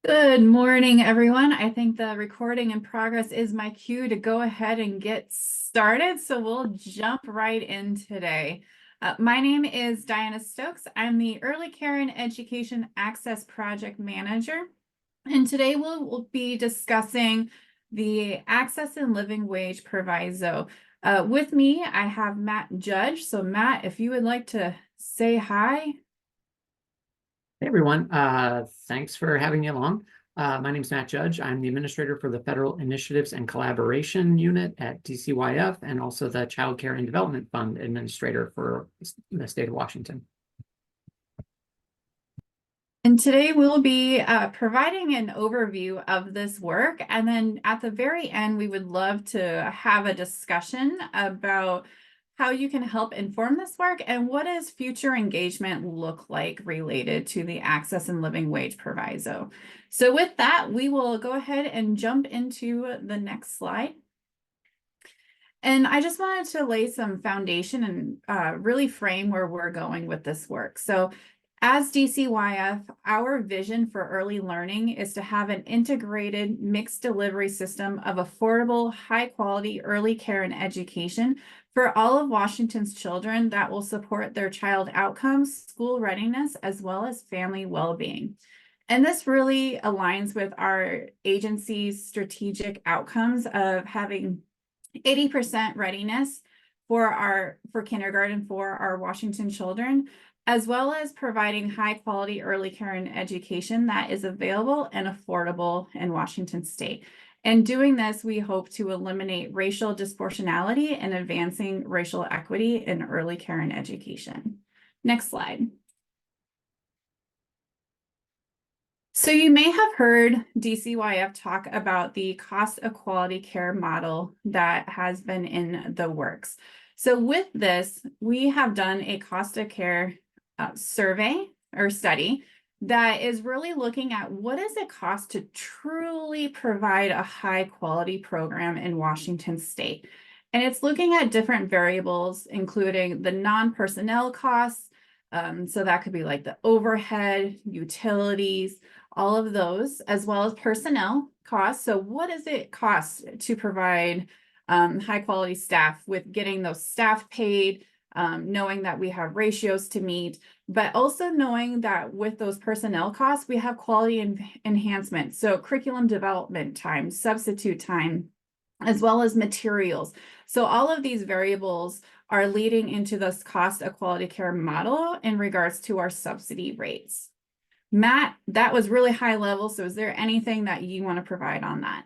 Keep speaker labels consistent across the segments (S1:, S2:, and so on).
S1: Good morning, everyone. I think the recording in progress is my cue to go ahead and get started. So we'll jump right in today. My name is Diana Stokes. I'm the Early Care and Education Access Project Manager. And today we'll be discussing the Access and Living Wage Proviso. With me, I have Matt Judge. So Matt, if you would like to say hi.
S2: Hey everyone, thanks for having me along. My name is Matt Judge. I'm the administrator for the Federal Initiatives and Collaboration Unit at DCYF and also the Child Care and Development Fund administrator for the state of Washington.
S1: And today we'll be providing an overview of this work. And then at the very end, we would love to have a discussion about how you can help inform this work and what does future engagement look like related to the Access and Living Wage Proviso. So with that, we will go ahead and jump into the next slide. And I just wanted to lay some foundation and really frame where we're going with this work. So as DCYF, our vision for early learning is to have an integrated mixed delivery system of affordable, high quality early care and education for all of Washington's children that will support their child outcomes, school readiness, as well as family well-being. And this really aligns with our agency's strategic outcomes of having 80% readiness for kindergarten for our Washington children, as well as providing high quality early care and education that is available and affordable in Washington state. And doing this, we hope to eliminate racial disproportionality and advancing racial equity in early care and education. Next slide. So you may have heard DCYF talk about the cost of quality care model that has been in the works. So with this, we have done a cost of care survey or study that is really looking at what does it cost to truly provide a high quality program in Washington state. And it's looking at different variables, including the non-personnel costs. So that could be like the overhead, utilities, all of those, as well as personnel costs. So what does it cost to provide high quality staff with getting those staff paid, knowing that we have ratios to meet, but also knowing that with those personnel costs, we have quality enhancement. So curriculum development time, substitute time, as well as materials. So all of these variables are leading into this cost of quality care model in regards to our subsidy rates. Matt, that was really high level. So is there anything that you want to provide on that?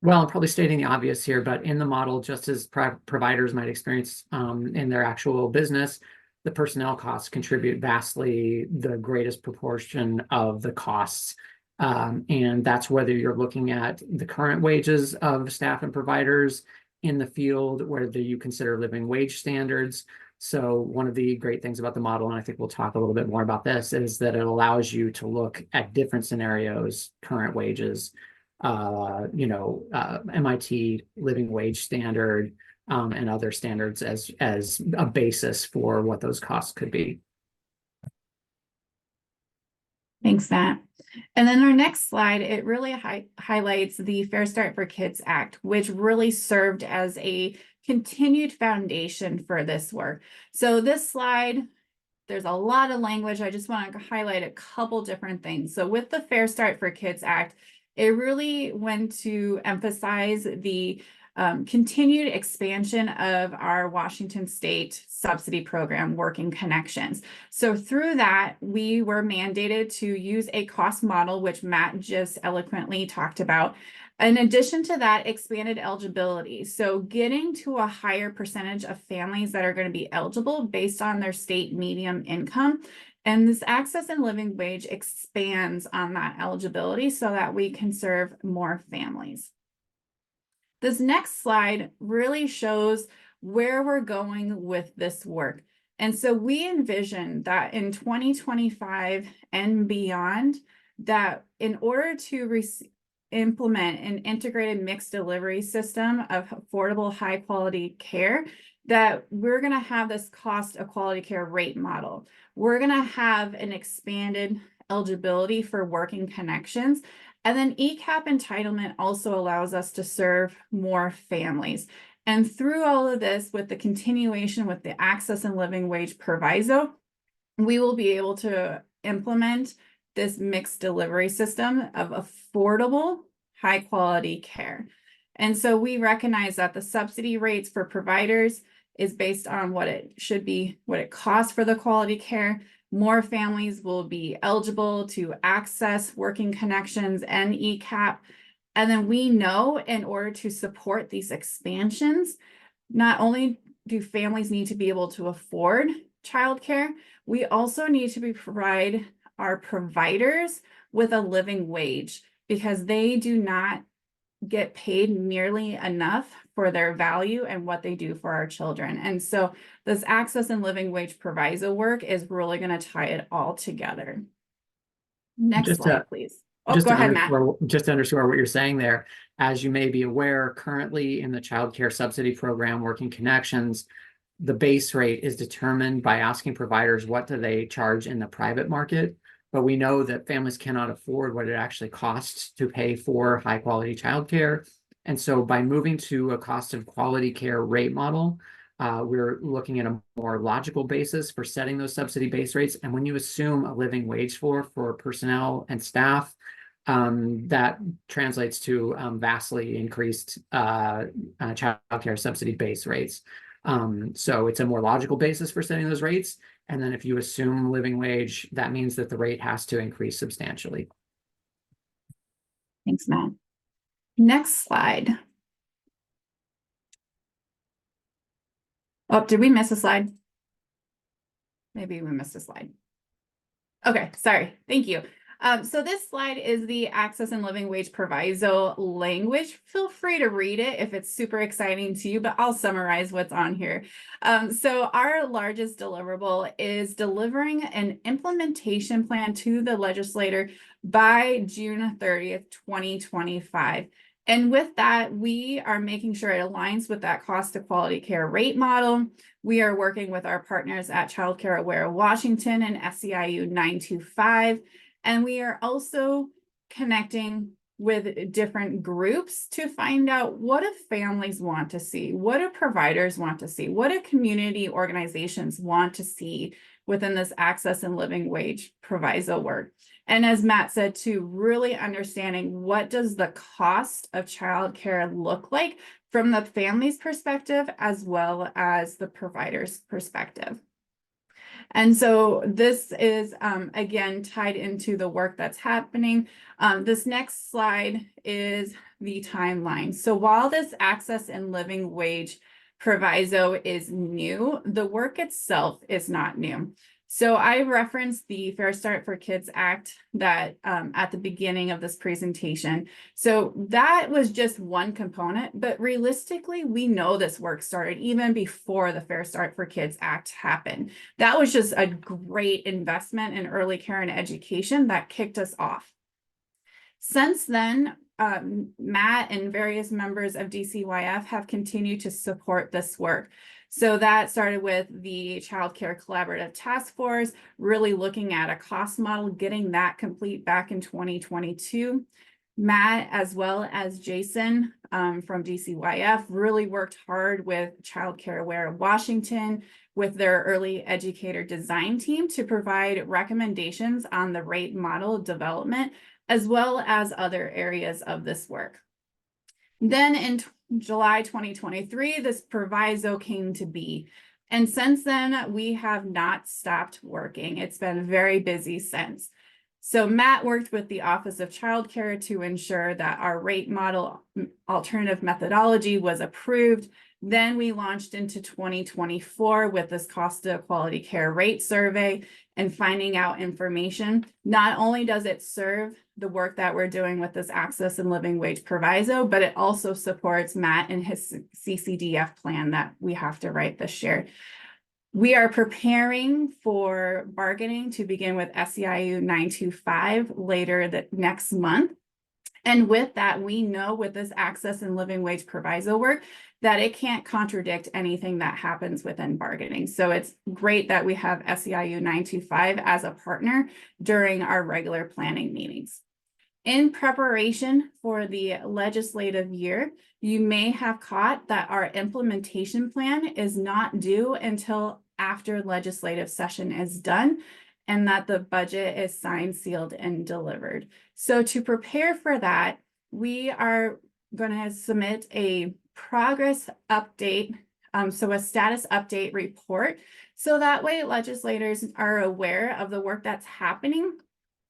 S2: Well, I'm probably stating the obvious here, but in the model, just as providers might experience in their actual business, the personnel costs contribute vastly the greatest proportion of the costs. And that's whether you're looking at the current wages of staff and providers in the field, whether you consider living wage standards. So one of the great things about the model, and I think we'll talk a little bit more about this, is that it allows you to look at different scenarios, current wages, MIT living wage standard, and other standards as a basis for what those costs could be.
S1: Thanks, Matt. And then our next slide, it really highlights the Fair Start for Kids Act, which really served as a continued foundation for this work. So this slide, there's a lot of language. I just want to highlight a couple different things. So with the Fair Start for Kids Act, it really went to emphasize the continued expansion of our Washington State subsidy program, Working Connections. So through that, we were mandated to use a cost model, which Matt just eloquently talked about. In addition to that, expanded eligibility. So getting to a higher percentage of families that are going to be eligible based on their state median income. And this access and living wage expands on that eligibility so that we can serve more families. This next slide really shows where we're going with this work. And so we envision that in 2025 and beyond, that in order to implement an integrated mixed delivery system of affordable, high quality care, that we're going to have this cost of quality care rate model. We're going to have an expanded eligibility for working connections. And then ECAP entitlement also allows us to serve more families. And through all of this, with the continuation with the access and living wage proviso, we will be able to implement this mixed delivery system of affordable, high quality care. And so we recognize that the subsidy rates for providers is based on what it should be, what it costs for the quality care. More families will be eligible to access working connections and ECAP. And then we know in order to support these expansions, not only do families need to be able to afford childcare, we also need to provide our providers with a living wage, because they do not get paid nearly enough for their value and what they do for our children. And so this access and living wage proviso work is really going to tie it all together. Next
S2: Just
S1: slide,
S2: to
S1: please. Oh, go ahead, Matt.
S2: just to underscore what you're saying there, as you may be aware, currently in the child care subsidy program, Working Connections, the base rate is determined by asking providers what do they charge in the private market. But we know that families cannot afford what it actually costs to pay for high quality childcare. And so by moving to a cost of quality care rate model, we're looking at a more logical basis for setting those subsidy base rates. And when you assume a living wage floor for personnel and staff, that translates to vastly increased child care subsidy base rates. So it's a more logical basis for setting those rates. And then if you assume living wage, that means that the rate has to increase substantially.
S1: Thanks, Matt. Next slide. Oh, did we miss a slide? Maybe we missed a slide. Okay, sorry. Thank you. So this slide is the access and living wage proviso language. Feel free to read it if it's super exciting to you, but I'll summarize what's on here. So our largest deliverable is delivering an implementation plan to the legislator by June 30th, 2025. And with that, we are making sure it aligns with that cost to quality care rate model. We are working with our partners at Childcare Aware Washington and SEIU 925. And we are also connecting with different groups to find out, what do families want to see? What do providers want to see? What do community organizations want to see within this access and living wage proviso work? And as Matt said, too, really understanding, what does the cost of childcare look like from the family's perspective as well as the provider's perspective. And so this is, again, tied into the work that's happening. This next slide is the timeline. So while this access and living wage proviso is new, the work itself is not new. So I referenced the Fair Start for Kids Act that at the beginning of this presentation. So that was just one component, but realistically, we know this work started even before the Fair Start for Kids Act happened. That was just a great investment in early care and education that kicked us off. Since then, Matt and various members of DCYF have continued to support this work. So that started with the Child Care Collaborative Task Force, really looking at a cost model, getting that complete back in 2022. Matt, as well as Jason from DCYF, really worked hard with Child Care Aware Washington with their early educator design team to provide recommendations on the rate model development, as well as other areas of this work. Then in July 2023, this proviso came to be. And since then, we have not stopped working. It's been very busy since. So Matt worked with the Office of Child Care to ensure that our rate model alternative methodology was approved. Then we launched into 2024 with this cost of quality care rate survey and finding out information. Not only does it serve the work that we're doing with this access and living wage proviso, but it also supports Matt and his CCDF plan that we have to write this year. We are preparing for bargaining to begin with SEIU 925 later next month. And with that, we know with this access and living wage proviso work, that it can't contradict anything that happens within bargaining. So it's great that we have SEIU 925 as a partner during our regular planning meetings. In preparation for the legislative year, you may have caught that our implementation plan is not due until after legislative session is done and that the budget is signed, sealed, and delivered. So to prepare for that, we are going to submit a progress update, so a status update report, so that way legislators are aware of the work that's happening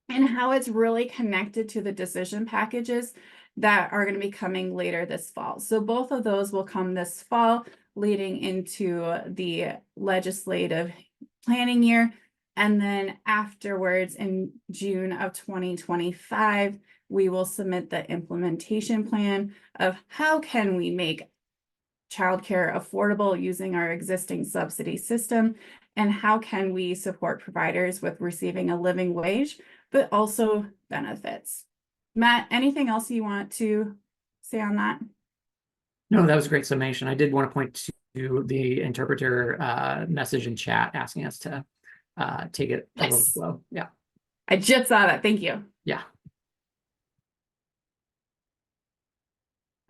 S1: and how it's really connected to the decision packages that are going to be coming later this fall. So both of those will come this fall, leading into the legislative planning year. And then afterwards, in June of 2025, we will submit the implementation plan of how can we make childcare affordable using our existing subsidy system, and how can we support providers with receiving a living wage, but also benefits. Matt, anything else you want to say on that?
S2: No, that was a great summation. I did want to point to the interpreter message in chat asking us to take it a little
S1: Yes.
S2: slow. Yeah.
S1: I just saw that. Thank you.
S2: Yeah.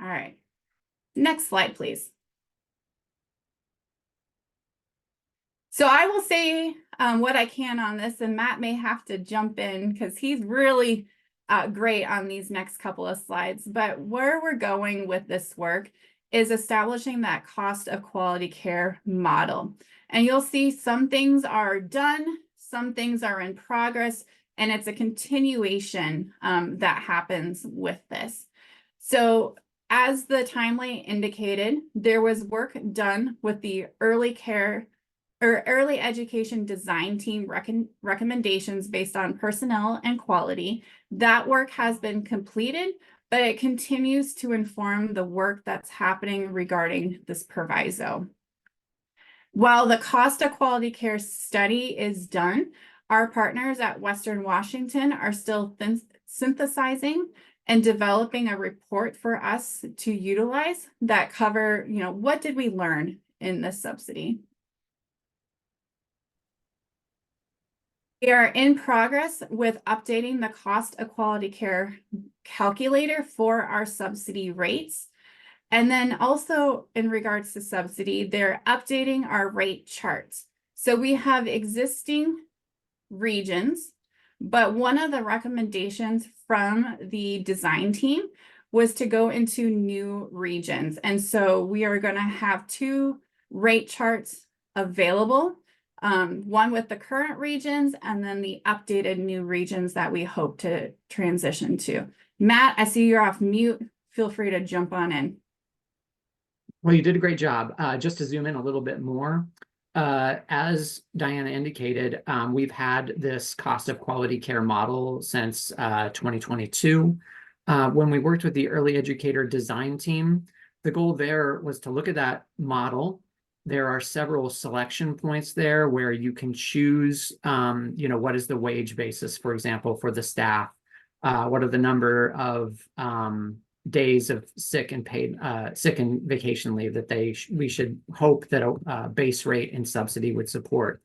S1: All right. Next slide, please. So I will say what I can on this, and Matt may have to jump in because he's really great on these next couple of slides. But where we're going with this work is establishing that cost of quality care model. And you'll see some things are done, some things are in progress, and it's a continuation that happens with this. So as the timeline indicated, there was work done with the early care or early education design team recommendations based on personnel and quality. That work has been completed, but it continues to inform the work that's happening regarding this proviso. While the cost of quality care study is done, our partners at Western Washington are still synthesizing and developing a report for us to utilize that cover, what did we learn in this subsidy? We are in progress with updating the cost of quality care calculator for our subsidy rates. And then also in regards to subsidy, they're updating our rate charts. So we have existing regions, but one of the recommendations from the design team was to go into new regions. And so we are going to have 2 rate charts available. One with the current regions and then the updated new regions that we hope to transition to. Matt, I see you're off mute. Feel free to jump on in.
S2: Well, you did a great job. Just to zoom in a little bit more, as Diana indicated, we've had this cost of quality care model since 2022. When we worked with the early educator design team, the goal there was to look at that model. There are several selection points there where you can choose, what is the wage basis, for example, for the staff? What are the number of days of sick and vacation leave that we should hope that a base rate and subsidy would support.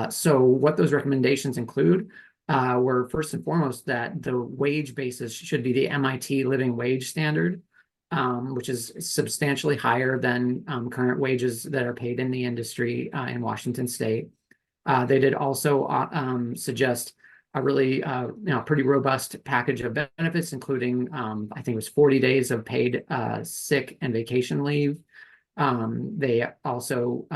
S2: So what those recommendations include were first and foremost that the wage basis should be the MIT living wage standard, which is substantially higher than current wages that are paid in the industry in Washington State. They did also suggest a really pretty robust package of benefits, including I think it was 40 days of paid sick and vacation leave. They also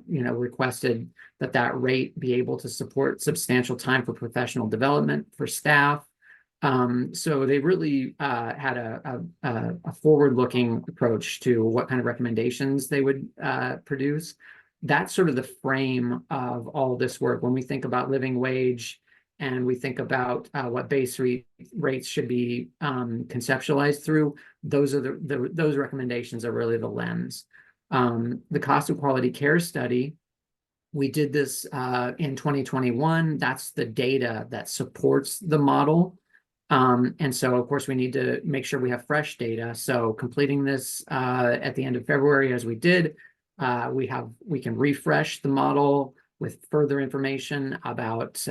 S2: requested that rate be able to support substantial time for professional development for staff. So they really had a forward-looking approach to what kind of recommendations they would produce. That's sort of the frame of all this work. When we think about living wage and we think about what base rates should be conceptualized through, those are those recommendations are really the lens. The cost of quality care study, we did this in 2021. That's the data that supports the model. And so, of course, we need to make sure we have fresh data. So completing this at the end of February, as we did, we can refresh the model with further information about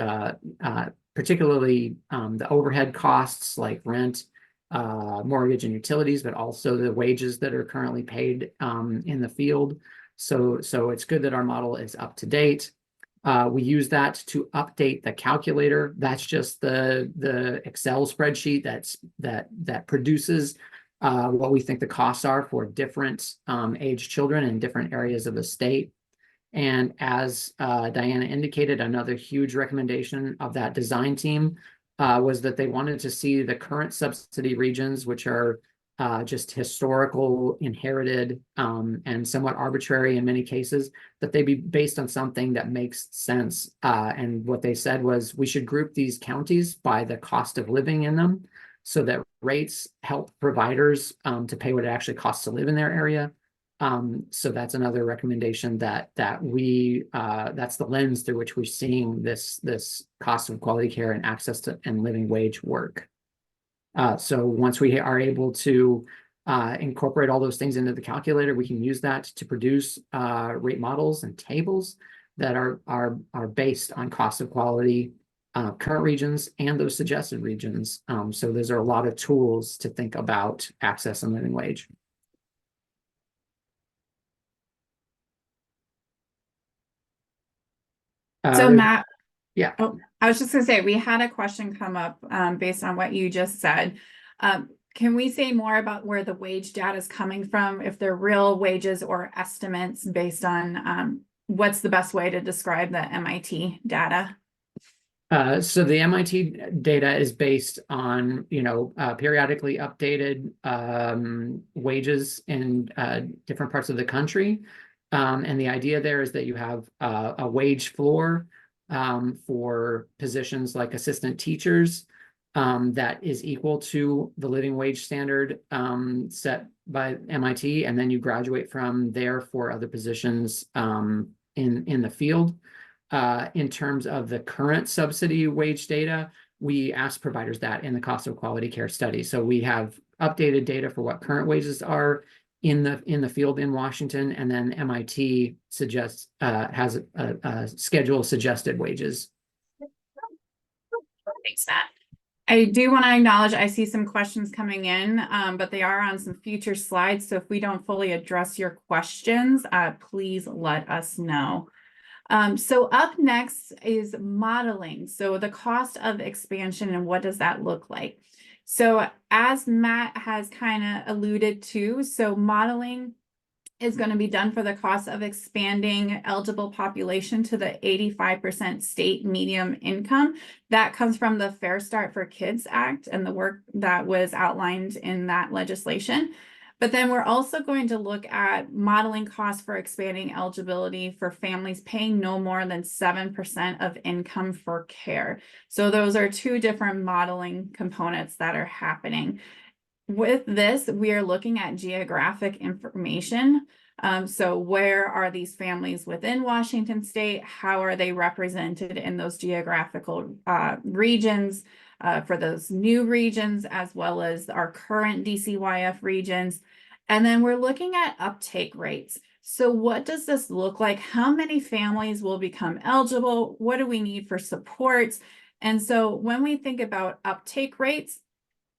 S2: particularly the overhead costs like rent, mortgage, and utilities, but also the wages that are currently paid in the field. So it's good that our model is up to date. We use that to update the calculator. That's just the Excel spreadsheet that produces what we think the costs are for different age children in different areas of the state. And as Diana indicated, another huge recommendation of that design team was that they wanted to see the current subsidy regions, which are just historical, inherited, and somewhat arbitrary in many cases, that they be based on something that makes sense. And what they said was we should group these counties by the cost of living in them so that rates help providers to pay what it actually costs to live in their area. So that's another recommendation that's the lens through which we're seeing this cost of quality care and access to and living wage work. So once we are able to incorporate all those things into the calculator, we can use that to produce rate models and tables that are based on cost of quality, current regions, and those suggested regions. So those are a lot of tools to think about access and living wage.
S1: So Matt,
S2: Yeah.
S1: oh, I was just gonna say, we had a question come up based on what you just said. Can we say more about where the wage data is coming from, if they're real wages or estimates based on what's the best way to describe the MIT data?
S2: So the MIT data is based on, periodically updated wages in different parts of the country. And the idea there is that you have a wage floor for positions like assistant teachers that is equal to the living wage standard set by MIT. And then you graduate from there for other positions in the field. In terms of the current subsidy wage data, we ask providers that in the cost of quality care study. So we have updated data for what current wages are in the field in Washington, and then MIT has a schedule of suggested wages.
S1: Thanks, Matt. I do want to acknowledge I see some questions coming in, but they are on some future slides. So if we don't fully address your questions, please let us know. So up next is modeling. So the cost of expansion and what does that look like? So as Matt has kind of alluded to, so modeling is going to be done for the cost of expanding eligible population to the 85% state median income. That comes from the Fair Start for Kids Act and the work that was outlined in that legislation. But then we're also going to look at modeling costs for expanding eligibility for families paying no more than 7% of income for care. So those are two different modeling components that are happening. With this, we are looking at geographic information. So where are these families within Washington state? How are they represented in those geographical regions for those new regions, as well as our current DCYF regions? And then we're looking at uptake rates. So what does this look like? How many families will become eligible? What do we need for supports? And so when we think about uptake rates,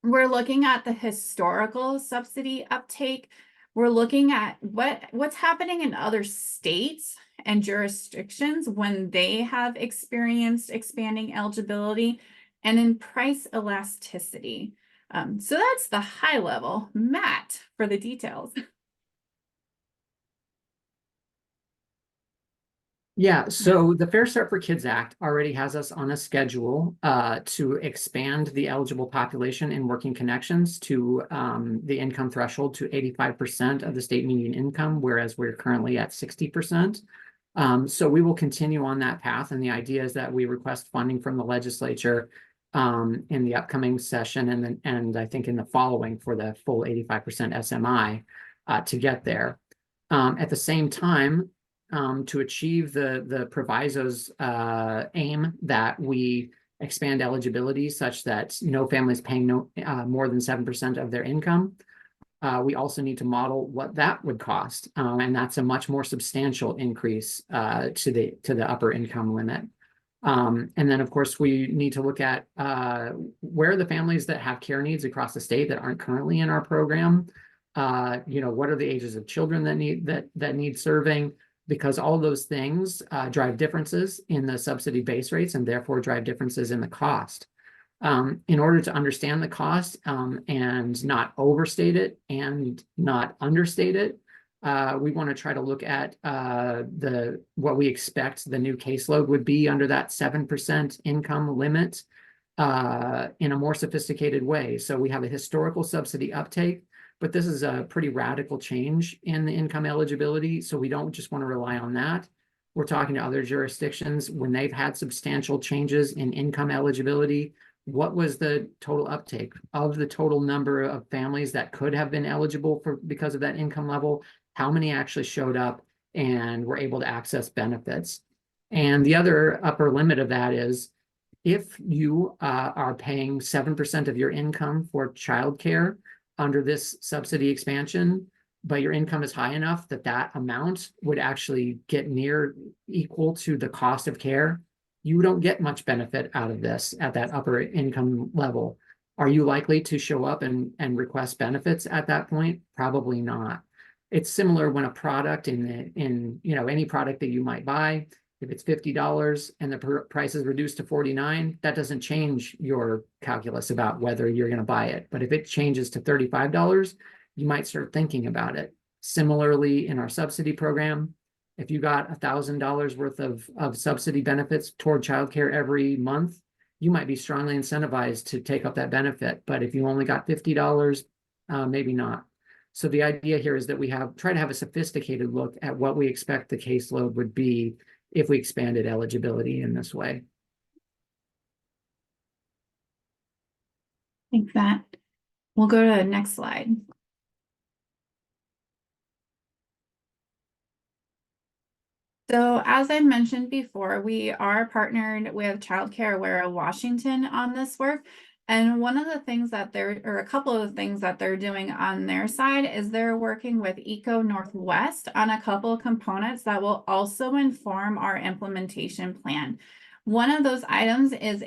S1: we're looking at the historical subsidy uptake. We're looking at what's happening in other states and jurisdictions when they have experienced expanding eligibility, and in price elasticity. So that's the high level. Matt, for the details.
S2: Yeah, so the Fair Start for Kids Act already has us on a schedule to expand the eligible population in working connections to the income threshold to 85% of the state median income, whereas we're currently at 60%. So we will continue on that path, and the idea is that we request funding from the legislature in the upcoming session and I think in the following for the full 85% SMI to get there. At the same time, to achieve the Proviso's aim that we expand eligibility such that no families paying more than 7% of their income. We also need to model what that would cost, and that's a much more substantial increase to the upper income limit. And then, of course, we need to look at where are the families that have care needs across the state that aren't currently in our program. What are the ages of children that need serving? Because all those things drive differences in the subsidy base rates and therefore drive differences in the cost. In order to understand the cost and not overstate it and not understate it, we want to try to look at what we expect the new caseload would be under that 7% income limit in a more sophisticated way. So we have a historical subsidy uptake, but this is a pretty radical change in the income eligibility. So we don't just want to rely on that. We're talking to other jurisdictions when they've had substantial changes in income eligibility. What was the total uptake of the total number of families that could have been eligible because of that income level? How many actually showed up and were able to access benefits? And the other upper limit of that is if you are paying 7% of your income for childcare under this subsidy expansion, but your income is high enough that that amount would actually get near equal to the cost of care, you don't get much benefit out of this at that upper income level. Are you likely to show up and request benefits at that point? Probably not. It's similar when a product in any product that you might buy, if it's $50 and the price is reduced to $49, that doesn't change your calculus about whether you're going to buy it. But if it changes to $35, you might start thinking about it. Similarly, in our subsidy program, if you got $1,000 worth of subsidy benefits toward childcare every month, you might be strongly incentivized to take up that benefit. But if you only got $50, maybe not. So the idea here is that we try to have a sophisticated look at what we expect the caseload would be if we expanded eligibility in this way.
S1: Like that. We'll go to the next slide. So as I mentioned before, we are partnered with Childcare Aware of Washington on this work. And one of the things that a couple of the things that they're doing on their side is they're working with Eco Northwest on a couple of components that will also inform our implementation plan. One of those items is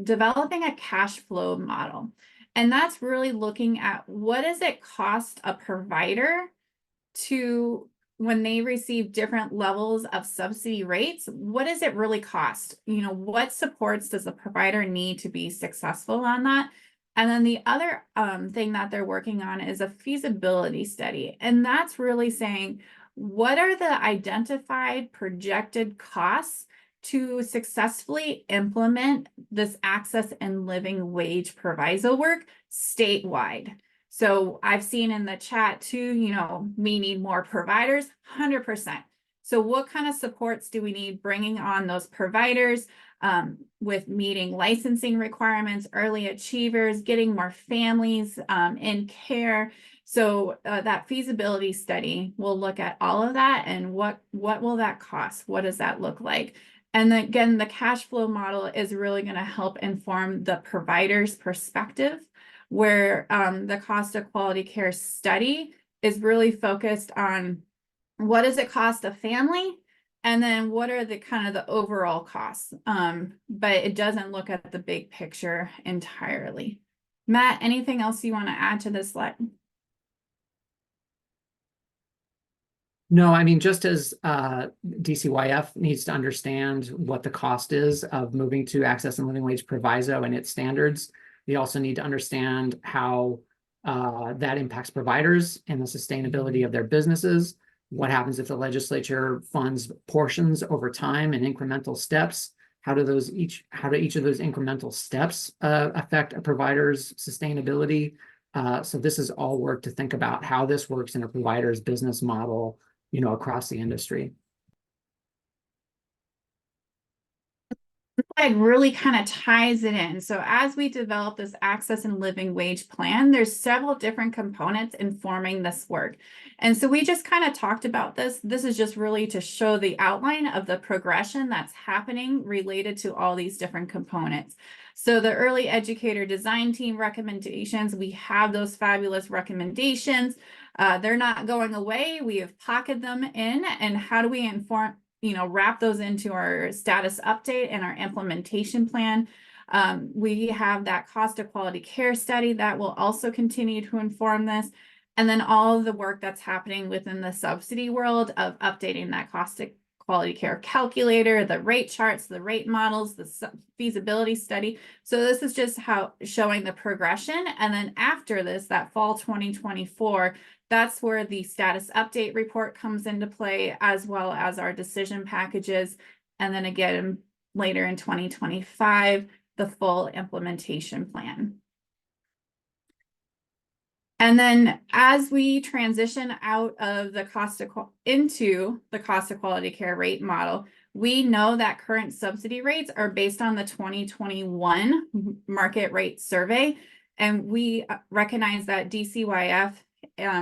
S1: developing a cash flow model. And that's really looking at what does it cost a provider to, when they receive different levels of subsidy rates, what does it really cost? What supports does the provider need to be successful on that? And then the other thing that they're working on is a feasibility study. And that's really saying, what are the identified projected costs to successfully implement this access and living wage proviso work statewide? So I've seen in the chat too, we need more providers, 100%. So what kind of supports do we need bringing on those providers with meeting licensing requirements, early achievers, getting more families in care? So that feasibility study will look at all of that and what will that cost? What does that look like? And then, again, the cash flow model is really going to help inform the provider's perspective, where the cost of quality care study is really focused on what does it cost a family, and then what are the kind of the overall costs. But it doesn't look at the big picture entirely. Matt, anything else you want to add to this slide?
S2: No, I mean, just as DCYF needs to understand what the cost is of moving to access and living wage proviso and its standards, we also need to understand how that impacts providers and the sustainability of their businesses. What happens if the legislature funds portions over time and incremental steps? How do each of those incremental steps affect a provider's sustainability? So this is all work to think about how this works in a provider's business model, across the industry.
S1: slide really kind of ties it in. So as we develop this access and living wage plan, there's several different components informing this work. And so we just kind of talked about this. This is just really to show the outline of the progression that's happening related to all these different components. So the early educator design team recommendations, we have those fabulous recommendations. They're not going away. We have pocketed them in. And how do we inform, wrap those into our status update and our implementation plan? We have that cost of quality care study that will also continue to inform this. And then all of the work that's happening within the subsidy world of updating that cost of quality care calculator, the rate charts, the rate models, the feasibility study. So this is just how showing the progression. And then after this, that fall 2024, that's where the status update report comes into play, as well as our decision packages. And then again, later in 2025, the full implementation plan. And then as we transition out of the into the cost of quality care rate model, we know that current subsidy rates are based on the 2021 market rate survey. And we recognize that DCYF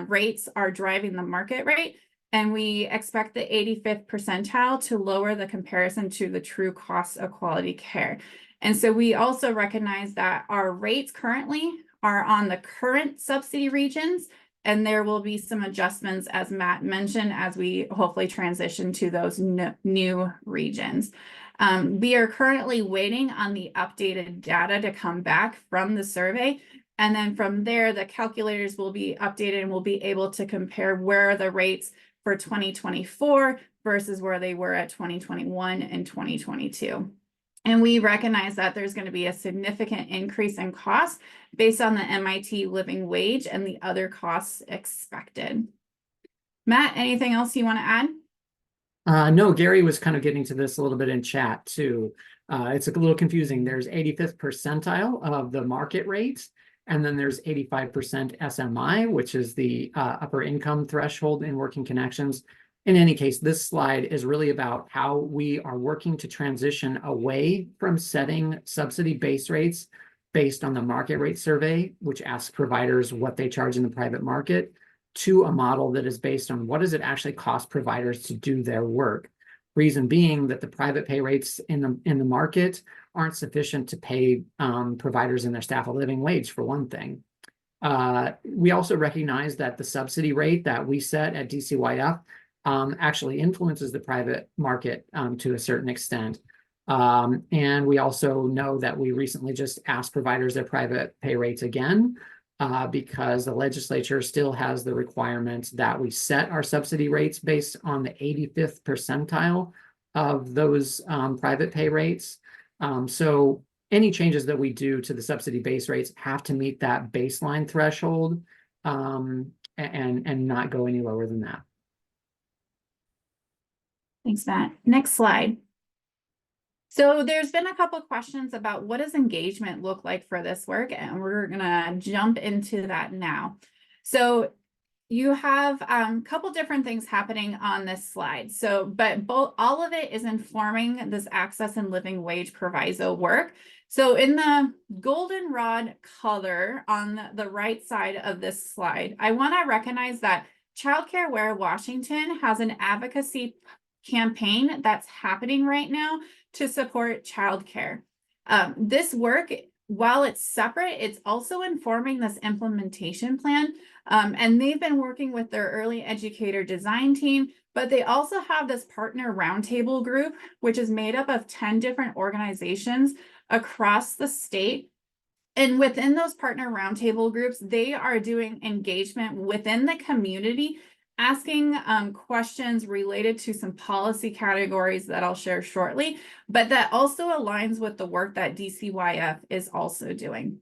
S1: rates are driving the market rate. And we expect the 85th percentile to lower the comparison to the true cost of quality care. And so we also recognize that our rates currently are on the current subsidy regions, and there will be some adjustments, as Matt mentioned, as we hopefully transition to those new regions. We are currently waiting on the updated data to come back from the survey. And then from there, the calculators will be updated and we'll be able to compare where the rates for 2024 versus where they were at 2021 and 2022. And we recognize that there's going to be a significant increase in cost based on the MIT living wage and the other costs expected. Matt, anything else you want to add?
S2: No, Gary was kind of getting to this a little bit in chat too. It's a little confusing. There's 85th percentile of the market rate, and then there's 85% SMI, which is the upper income threshold in working connections. In any case, this slide is really about how we are working to transition away from setting subsidy base rates based on the market rate survey, which asks providers what they charge in the private market, to a model that is based on what does it actually cost providers to do their work. Reason being that the private pay rates in the market aren't sufficient to pay providers and their staff a living wage, for one thing. We also recognize that the subsidy rate that we set at DCYF actually influences the private market to a certain extent. And we also know that we recently just asked providers their private pay rates again, because the legislature still has the requirement that we set our subsidy rates based on the 85th percentile of those private pay rates. So any changes that we do to the subsidy base rates have to meet that baseline threshold and not go any lower than that.
S1: Thanks, Matt. Next slide. So there's been a couple of questions about what does engagement look like for this work, and we're going to jump into that now. So you have a couple different things happening on this slide. So, but all of it is informing this access and living wage proviso work. So in the goldenrod color on the right side of this slide, I want to recognize that Childcare Aware Washington has an advocacy campaign that's happening right now to support childcare. This work, while it's separate, it's also informing this implementation plan. And they've been working with their early educator design team, but they also have this partner roundtable group, which is made up of 10 different organizations across the state. And within those partner roundtable groups, they are doing engagement within the community, asking questions related to some policy categories that I'll share shortly, but that also aligns with the work that DCYF is also doing.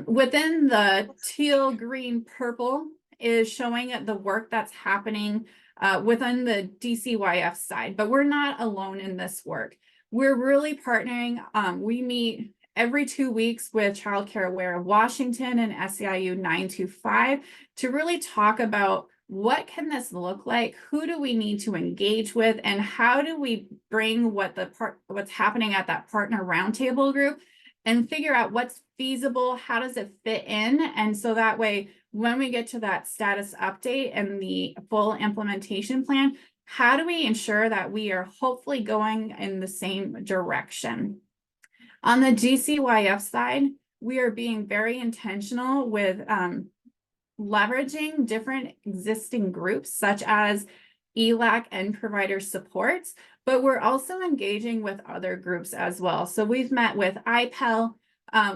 S1: Within the teal, green, purple is showing the work that's happening within the DCYF side, but we're not alone in this work. We're really partnering. We meet every 2 weeks with Childcare Aware of Washington and SEIU 925 to really talk about what can this look like? Who do we need to engage with? And how do we bring what's happening at that partner roundtable group and figure out what's feasible? How does it fit in? And so that way, when we get to that status update and the full implementation plan, how do we ensure that we are hopefully going in the same direction? On the GCYF side, we are being very intentional with leveraging different existing groups such as ELAC and provider supports, but we're also engaging with other groups as well. So we've met with IPEL.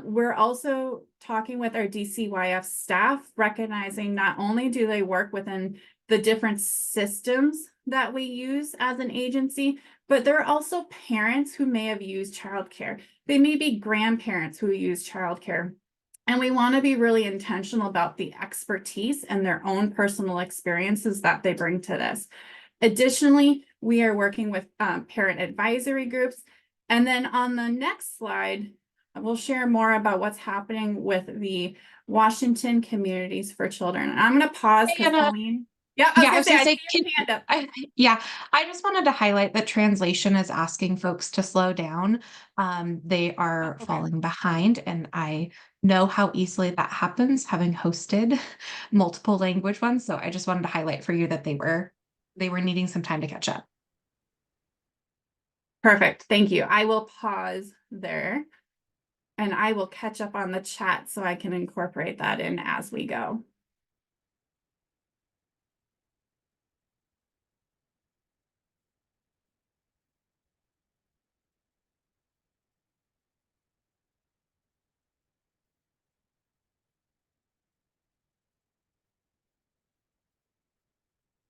S1: We're also talking with our DCYF staff, recognizing not only do they work within the different systems that we use as an agency, but there are also parents who may have used childcare. They may be grandparents who use childcare. And we want to be really intentional about the expertise and their own personal experiences that they bring to this. Additionally, we are working with parent advisory groups. And then on the next slide, we'll share more about what's happening with the Washington Communities for Children. And I'm going to pause because Colleen. Yeah, I was going to say, I see your hand up.
S3: I just wanted to highlight that translation is asking folks to slow down. They are falling behind, and I know how easily that happens, having hosted multiple language ones. So I just wanted to highlight for you that they were needing some time to catch up.
S1: Perfect. Thank you. I will pause there and I will catch up on the chat so I can incorporate that in as we go.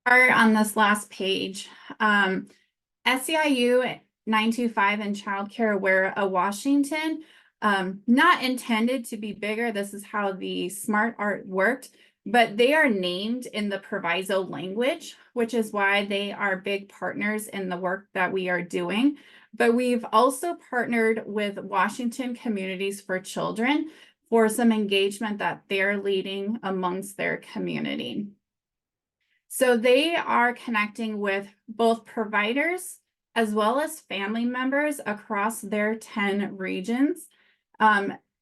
S1: On this last page, SEIU 925 and Childcare Aware of Washington, not intended to be bigger. This is how the smart art worked, but they are named in the Proviso language, which is why they are big partners in the work that we are doing. But we've also partnered with Washington Communities for Children for some engagement that they're leading amongst their community. So they are connecting with both providers as well as family members across their 10 regions.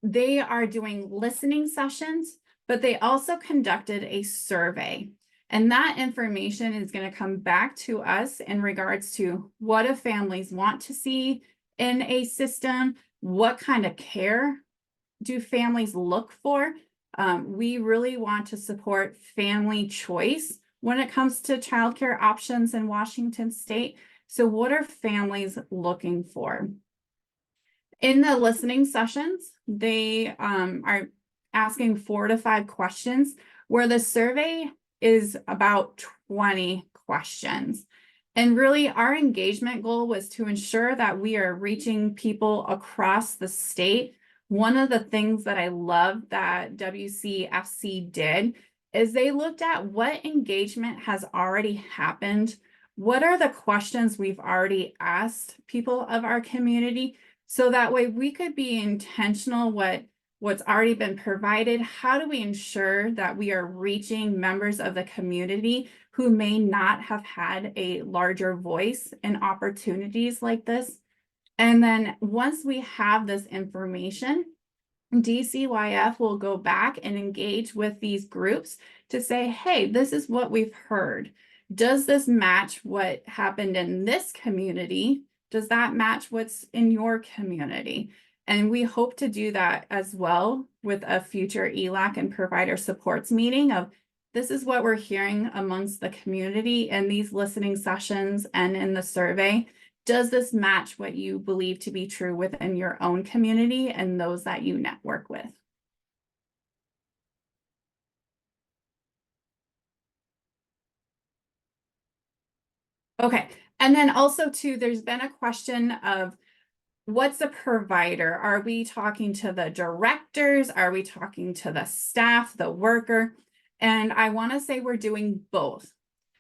S1: They are doing listening sessions, but they also conducted a survey. And that information is going to come back to us in regards to what do families want to see in a system, what kind of care do families look for. We really want to support family choice when it comes to childcare options in Washington State. So what are families looking for? In the listening sessions, they are asking 4 to 5 questions, where the survey is about 20 questions. And really, our engagement goal was to ensure that we are reaching people across the state. One of the things that I love that WCFC did is they looked at what engagement has already happened. What are the questions we've already asked people of our community? So that way we could be intentional what's already been provided. How do we ensure that we are reaching members of the community who may not have had a larger voice in opportunities like this? And then once we have this information, DCYF will go back and engage with these groups to say, hey, this is what we've heard. Does this match what happened in this community? Does that match what's in your community? And we hope to do that as well with a future ELAC and provider supports meeting of this is what we're hearing amongst the community in these listening sessions and in the survey. Does this match what you believe to be true within your own community and those that you network with? Okay, and then also too, there's been a question of what's a provider? Are we talking to the directors? Are we talking to the staff, the worker? And I want to say we're doing both.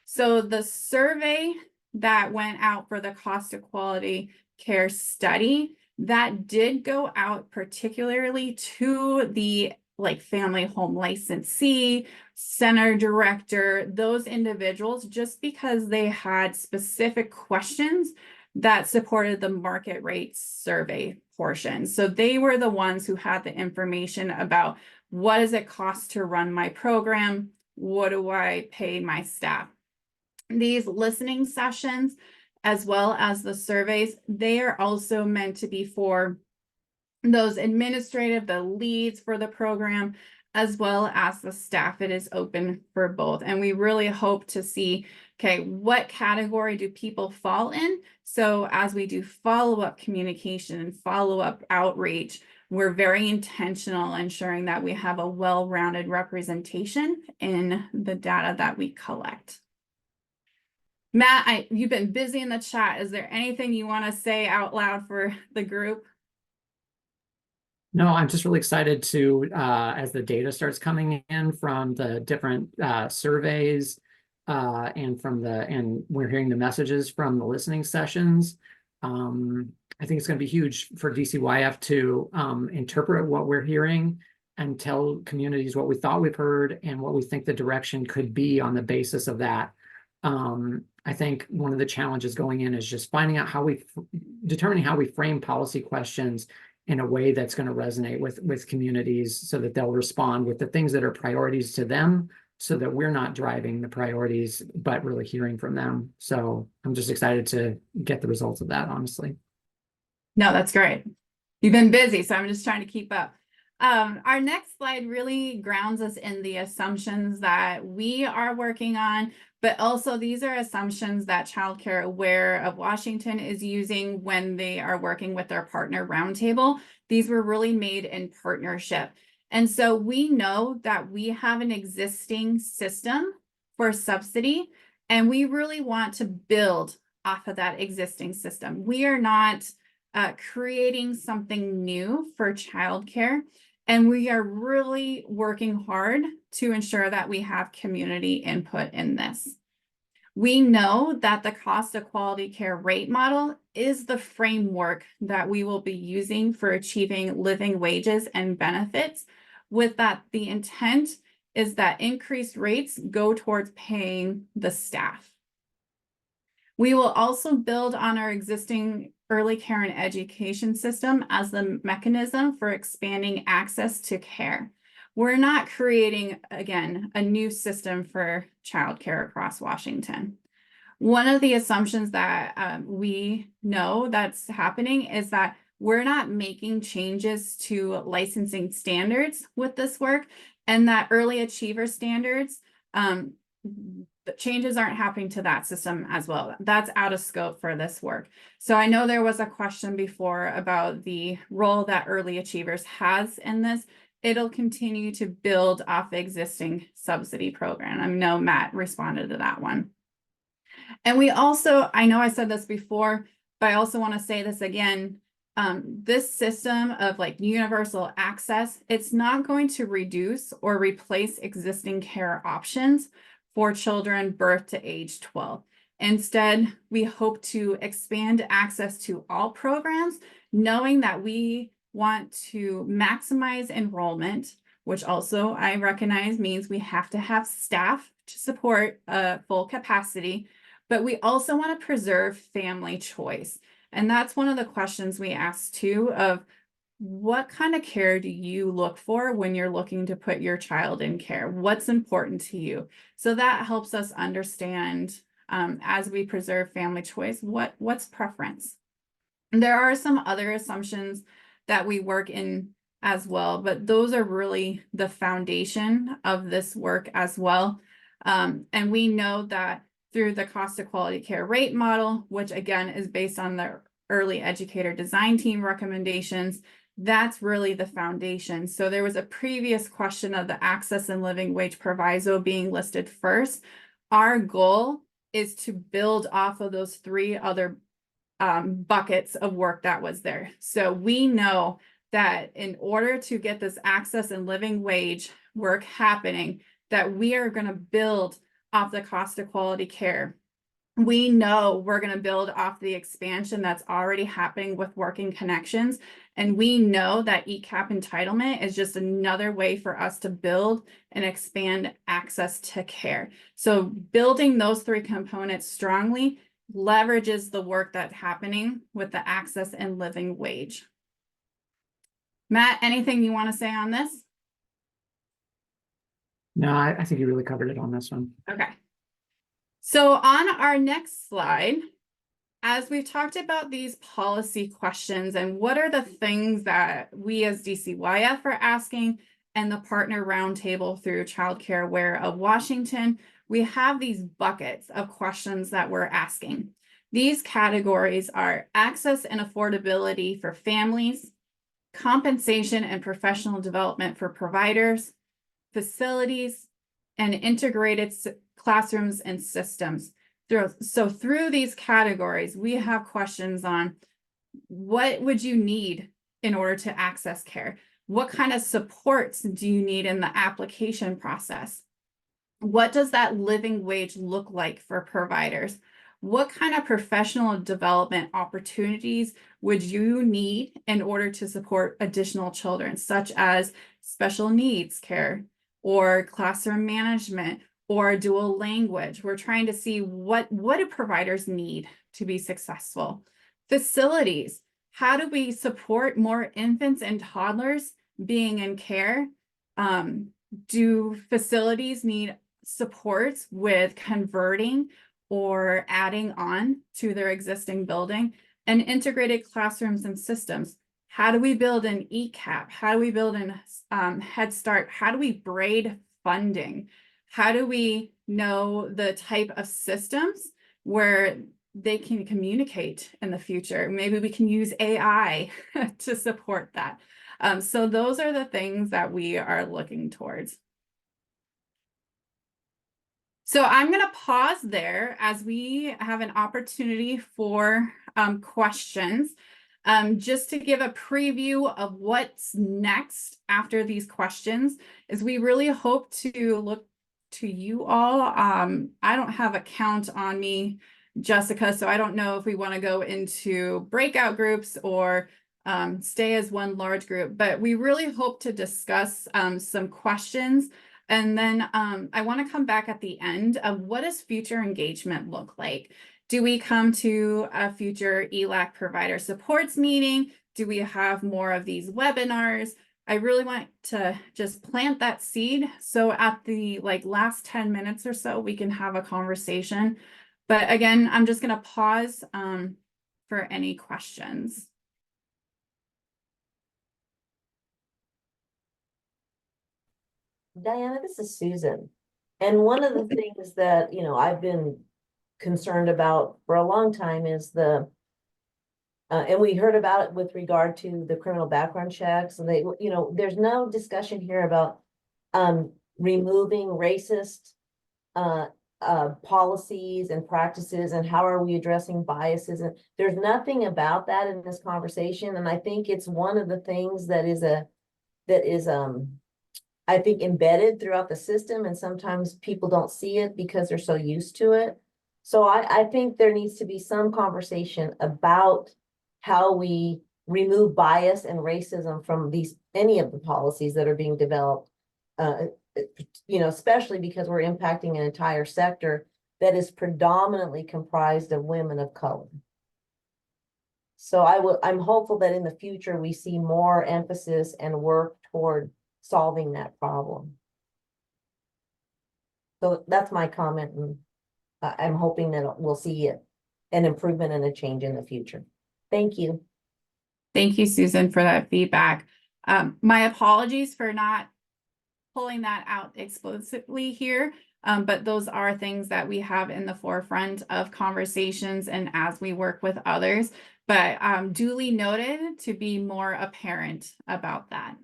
S1: So the survey that went out for the cost of quality care study, that did go out particularly to the like family home licensee, center director, those individuals, just because they had specific questions that supported the market rate survey portion. So they were the ones who had the information about what does it cost to run my program? What do I pay my staff? These listening sessions, as well as the surveys, they are also meant to be for those administrative, the leads for the program, as well as the staff. It is open for both. And we really hope to see, okay, what category do people fall in? So as we do follow-up communication and follow-up outreach, we're very intentional ensuring that we have a well-rounded representation in the data that we collect. Matt, you've been busy in the chat. Is there anything you want to say out loud for the group?
S2: No, I'm just really excited to, as the data starts coming in from the different surveys, and we're hearing the messages from the listening sessions. I think it's going to be huge for DCYF to interpret what we're hearing and tell communities what we thought we've heard and what we think the direction could be on the basis of that. I think one of the challenges going in is just finding out determining how we frame policy questions in a way that's going to resonate with communities so that they'll respond with the things that are priorities to them, so that we're not driving the priorities, but really hearing from them. So I'm just excited to get the results of that, honestly.
S1: No, that's great. You've been busy, so I'm just trying to keep up. Our next slide really grounds us in the assumptions that we are working on, but also these are assumptions that Child Care Aware of Washington is using when they are working with their partner roundtable. These were really made in partnership. And so we know that we have an existing system for subsidy, and we really want to build off of that existing system. We are not creating something new for childcare. And we are really working hard to ensure that we have community input in this. We know that the cost of quality care rate model is the framework that we will be using for achieving living wages and benefits. With that, the intent is that increased rates go towards paying the staff. We will also build on our existing early care and education system as the mechanism for expanding access to care. We're not creating, again, a new system for childcare across Washington. One of the assumptions that we know that's happening is that we're not making changes to licensing standards with this work, and that early achiever standards, the changes aren't happening to that system as well. That's out of scope for this work. So I know there was a question before about the role that early achievers has in this. It'll continue to build off the existing subsidy program. I know Matt responded to that one. And we also, I know I said this before, but I also want to say this again. This system of like universal access, it's not going to reduce or replace existing care options for children birth to age 12. Instead, we hope to expand access to all programs, knowing that we want to maximize enrollment, which also I recognize means we have to have staff to support full capacity, but we also want to preserve family choice. And that's one of the questions we ask too, of what kind of care do you look for when you're looking to put your child in care? What's important to you? So that helps us understand, as we preserve family choice, what's preference. And there are some other assumptions that we work in as well, but those are really the foundation of this work as well. And we know that through the cost of quality care rate model, which again is based on the early educator design team recommendations, that's really the foundation. So there was a previous question of the access and living wage proviso being listed first. Our goal is to build off of those three other buckets of work that was there. So we know that in order to get this access and living wage work happening, that we are going to build off the cost of quality care We know we're going to build off the expansion that's already happening with working connections. And we know that ECAP entitlement is just another way for us to build and expand access to care. So building those three components strongly leverages the work that's happening with the access and living wage. Matt, anything you want to say on this?
S2: No, I think you really covered it on this one.
S1: Okay. So on our next slide, as we've talked about these policy questions and what are the things that we as DCYF are asking and the partner roundtable through Child Care Aware of Washington, we have these buckets of questions that we're asking. These categories are access and affordability for families, compensation and professional development for providers, facilities, and integrated classrooms and systems. So through these categories, we have questions on what would you need in order to access care? What kind of supports do you need in the application process? What does that living wage look like for providers? What kind of professional development opportunities would you need in order to support additional children, such as special needs care or classroom management or dual language? We're trying to see what do providers need to be successful. Facilities, how do we support more infants and toddlers being in care? Do facilities need supports with converting or adding on to their existing building? And integrated classrooms and systems. How do we build an ECAP? How do we build an Head Start? How do we braid funding? How do we know the type of systems where they can communicate in the future? Maybe we can use AI to support that. So those are the things that we are looking towards. So I'm going to pause there as we have an opportunity for questions. Just to give a preview of what's next after these questions is we really hope to look to you all. I don't have a count on me, Jessica, so I don't know if we want to go into breakout groups or stay as one large group, but we really hope to discuss some questions. And then I want to come back at the end of what does future engagement look like? Do we come to a future ELAC provider supports meeting? Do we have more of these webinars? I really want to just plant that seed. So at the last 10 minutes or so, we can have a conversation. But again, I'm just going to pause for any questions.
S4: Diana, this is Susan. And one of the things that, I've been concerned about for a long time is and we heard about it with regard to the criminal background checks, and there's no discussion here about removing racist policies and practices, and how are we addressing biases, and there's nothing about that in this conversation. And I think it's one of the things that is I think embedded throughout the system, and sometimes people don't see it because they're so used to it. So I think there needs to be some conversation about how we remove bias and racism from any of the policies that are being developed. Especially because we're impacting an entire sector that is predominantly comprised of women of color. So I'm hopeful that in the future we see more emphasis and work toward solving that problem. So that's my comment, and I'm hoping that we'll see an improvement and a change in the future. Thank you.
S1: Thank you, Susan, for that feedback. My apologies for not pulling that out explicitly here, but those are things that we have in the forefront of conversations and as we work with others, but duly noted to be more apparent about that.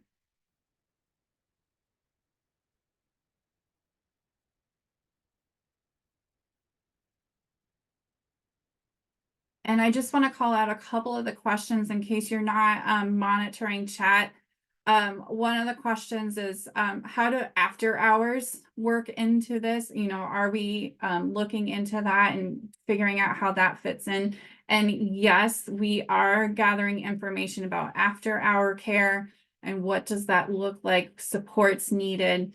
S1: And I just want to call out a couple of the questions in case you're not monitoring chat. One of the questions is, how do after hours work into this? You know, are we looking into that and figuring out how that fits in? And yes, we are gathering information about after hour care and what does that look like, supports needed.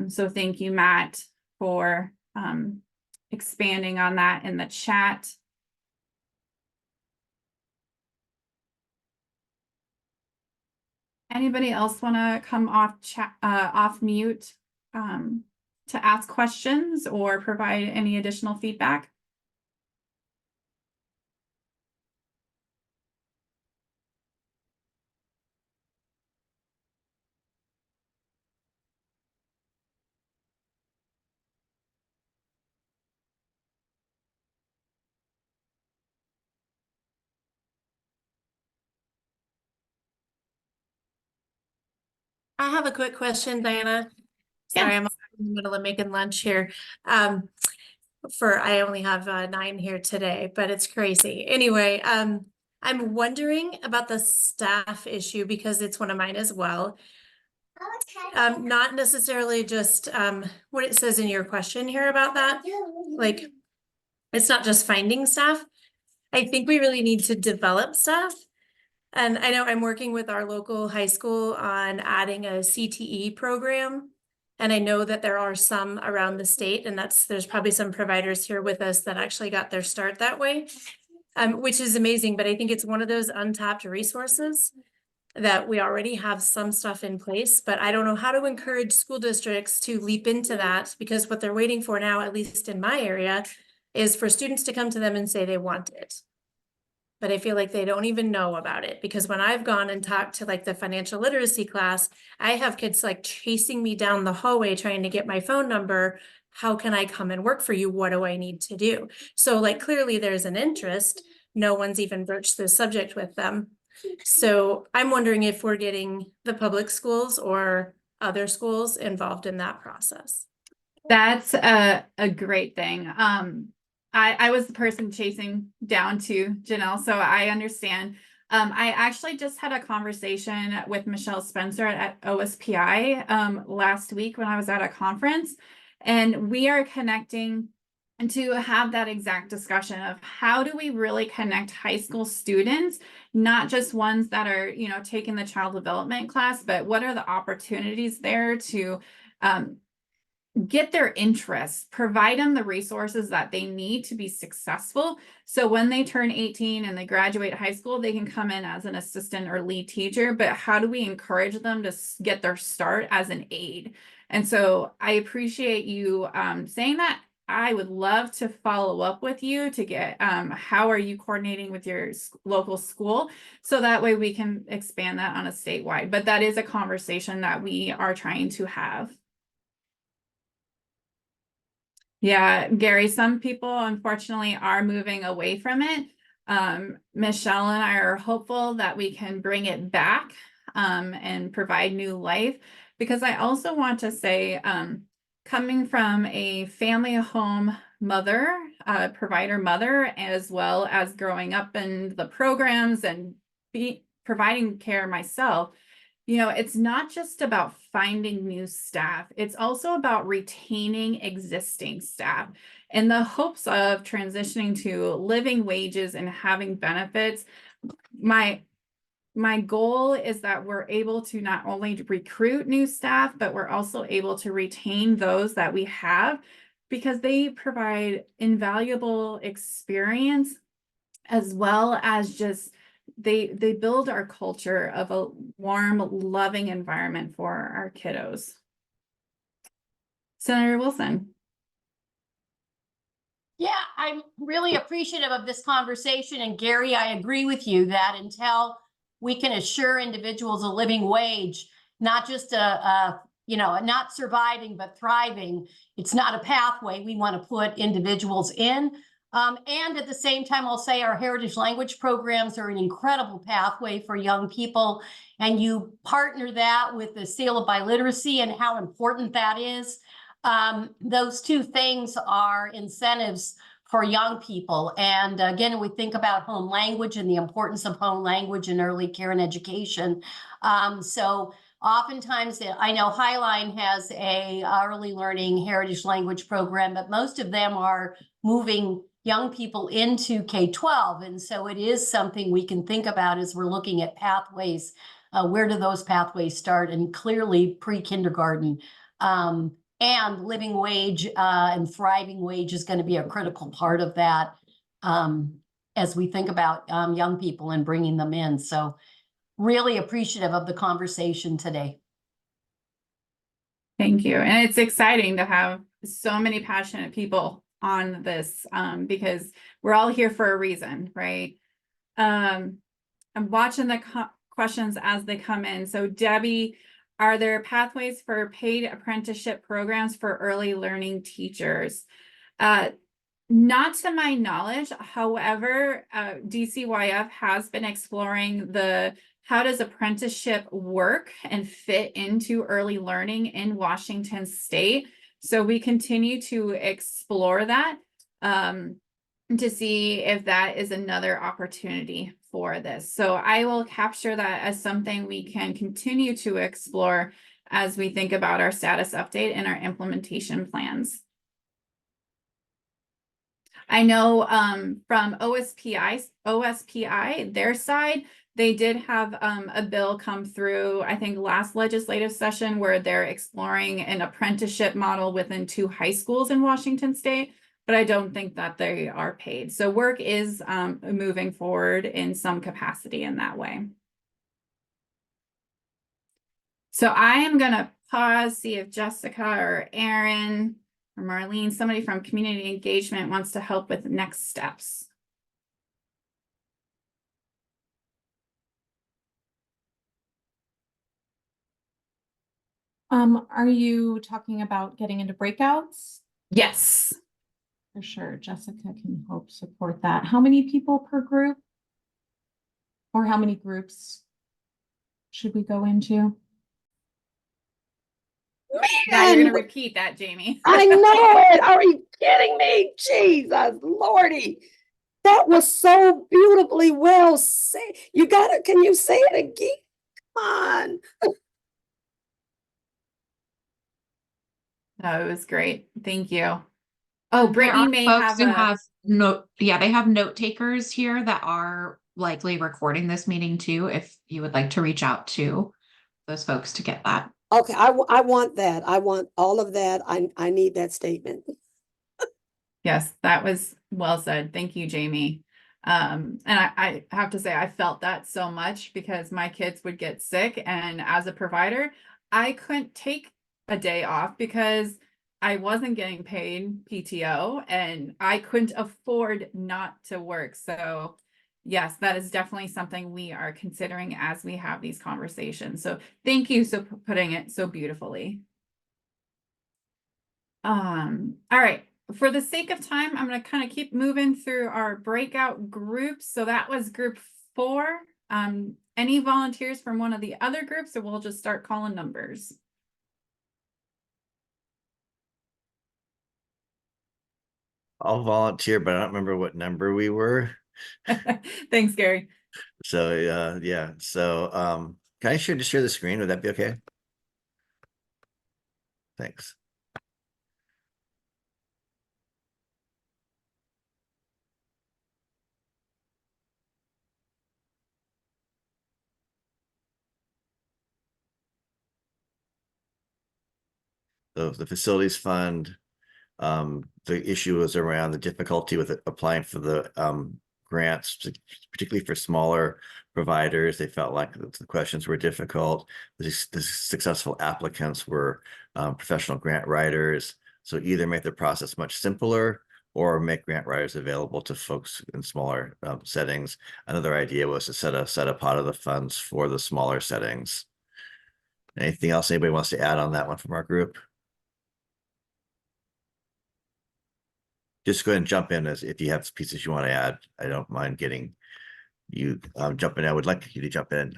S1: So thank you, Matt, for expanding on that in the chat. Anybody else want to come off chat, off mute to ask questions or provide any additional feedback?
S5: I have a quick question, Diana. Sorry,
S1: Yeah.
S5: I'm in the middle of making lunch here. I only have 9 here today, but it's crazy. Anyway, I'm wondering about the staff issue because it's one of mine as well. Not necessarily just what it says in your question here about that. Like, it's not just finding staff. I think we really need to develop staff. And I know I'm working with our local high school on adding a CTE program. And I know that there are some around the state, and there's probably some providers here with us that actually got their start that way, which is amazing. But I think it's one of those untapped resources that we already have some stuff in place, but I don't know how to encourage school districts to leap into that, because what they're waiting for now, at least in my area, is for students to come to them and say they want it. But I feel like they don't even know about it, because when I've gone and talked to like the financial literacy class, I have kids like chasing me down the hallway trying to get my phone number. How can I come and work for you? What do I need to do? So like clearly there's an interest. No one's even broached the subject with them. So I'm wondering if we're getting the public schools or other schools involved in that process.
S1: That's a great thing. I was the person chasing down to Janelle, so I understand. I actually just had a conversation with Michelle Spencer at OSPI last week when I was at a conference, and we are connecting and to have that exact discussion of how do we really connect high school students, not just ones that are, you know, taking the child development class, but what are the opportunities there to get their interest, provide them the resources that they need to be successful. So when they turn 18 and they graduate high school, they can come in as an assistant or lead teacher, but how do we encourage them to get their start as an aide? And so I appreciate you saying that. I would love to follow up with you to get how are you coordinating with your local school, so that way we can expand that on a statewide. But that is a conversation that we are trying to have. Yeah, Gary, some people unfortunately are moving away from it. Michelle and I are hopeful that we can bring it back and provide new life, because I also want to say, coming from a family home mother, provider mother, as well as growing up in the programs and providing care myself, you know, it's not just about finding new staff, it's also about retaining existing staff in the hopes of transitioning to living wages and having benefits. My goal is that we're able to not only recruit new staff, but we're also able to retain those that we have, because they provide invaluable experience, as well as just they build our culture of a warm, loving environment for our kiddos. Senator Wilson.
S6: Yeah, I'm really appreciative of this conversation. And Gary, I agree with you that until we can assure individuals a living wage, not just not surviving, but thriving, it's not a pathway we want to put individuals in. And at the same time, I'll say our heritage language programs are an incredible pathway for young people. And you partner that with the seal of biliteracy and how important that is. Those two things are incentives for young people. And again, we think about home language and the importance of home language in early care and education. So oftentimes, I know Highline has a early learning heritage language program, but most of them are moving young people into K-12. And so it is something we can think about as we're looking at pathways. Where do those pathways start? And clearly pre-kindergarten. And living wage and thriving wage is going to be a critical part of that as we think about young people and bringing them in. So really appreciative of the conversation today.
S1: Thank you. And it's exciting to have so many passionate people on this because we're all here for a reason, right? I'm watching the questions as they come in. So Debbie, are there pathways for paid apprenticeship programs for early learning teachers? Not to my knowledge. However, DCYF has been exploring how does apprenticeship work and fit into early learning in Washington State. So we continue to explore that to see if that is another opportunity for this. So I will capture that as something we can continue to explore as we think about our status update and our implementation plans. I know from OSPI, their side, they did have a bill come through, I think last legislative session, where they're exploring an apprenticeship model within 2 high schools in Washington State, but I don't think that they are paid. So work is moving forward in some capacity in that way. So I am going to pause, see if Jessica or Erin or Marlene, somebody from community engagement wants to help with next steps.
S7: Are you talking about getting into breakouts?
S1: Yes.
S7: For sure. Jessica can help support that. How many people per group? Or how many groups should we go into?
S1: Now you're
S8: Man,
S1: going to repeat that, Jamie.
S8: I know it. Are you kidding me? Jesus Lordy. That was so beautifully well said. Can you say it again? Come on.
S1: No, it was great. Thank you. Oh,
S3: There
S1: Brittany
S3: are
S1: may
S3: folks
S1: have
S3: who
S1: a...
S3: have they have note takers here that are likely recording this meeting too, if you would like to reach out to those folks to get that.
S8: Okay, I want that. I want all of that. I need that statement.
S1: Yes, that was well said. Thank you, Jamie. And I have to say, I felt that so much because my kids would get sick, and as a provider, I couldn't take a day off because I wasn't getting paid PTO and I couldn't afford not to work. So yes, that is definitely something we are considering as we have these conversations. So thank you for putting it so beautifully. All right. For the sake of time, I'm going to kind of keep moving through our breakout groups. So that was group 4. Any volunteers from one of the other groups, or we'll just start calling numbers?
S9: I'll volunteer, but I don't remember what number we were.
S1: Thanks, Gary.
S9: So yeah. So can I just share the screen? Would that be okay? Thanks. So the facilities fund, the issue was around the difficulty with applying for the grants, particularly for smaller providers. They felt like the questions were difficult. The successful applicants were professional grant writers. So either make the process much simpler or make grant writers available to folks in smaller settings. Another idea was to set a pot of the funds for the smaller settings. Anything else anybody wants to add on that one from our group? Just go ahead and jump in as if you have pieces you want to add. I don't mind getting you jump in. I would like you to jump in.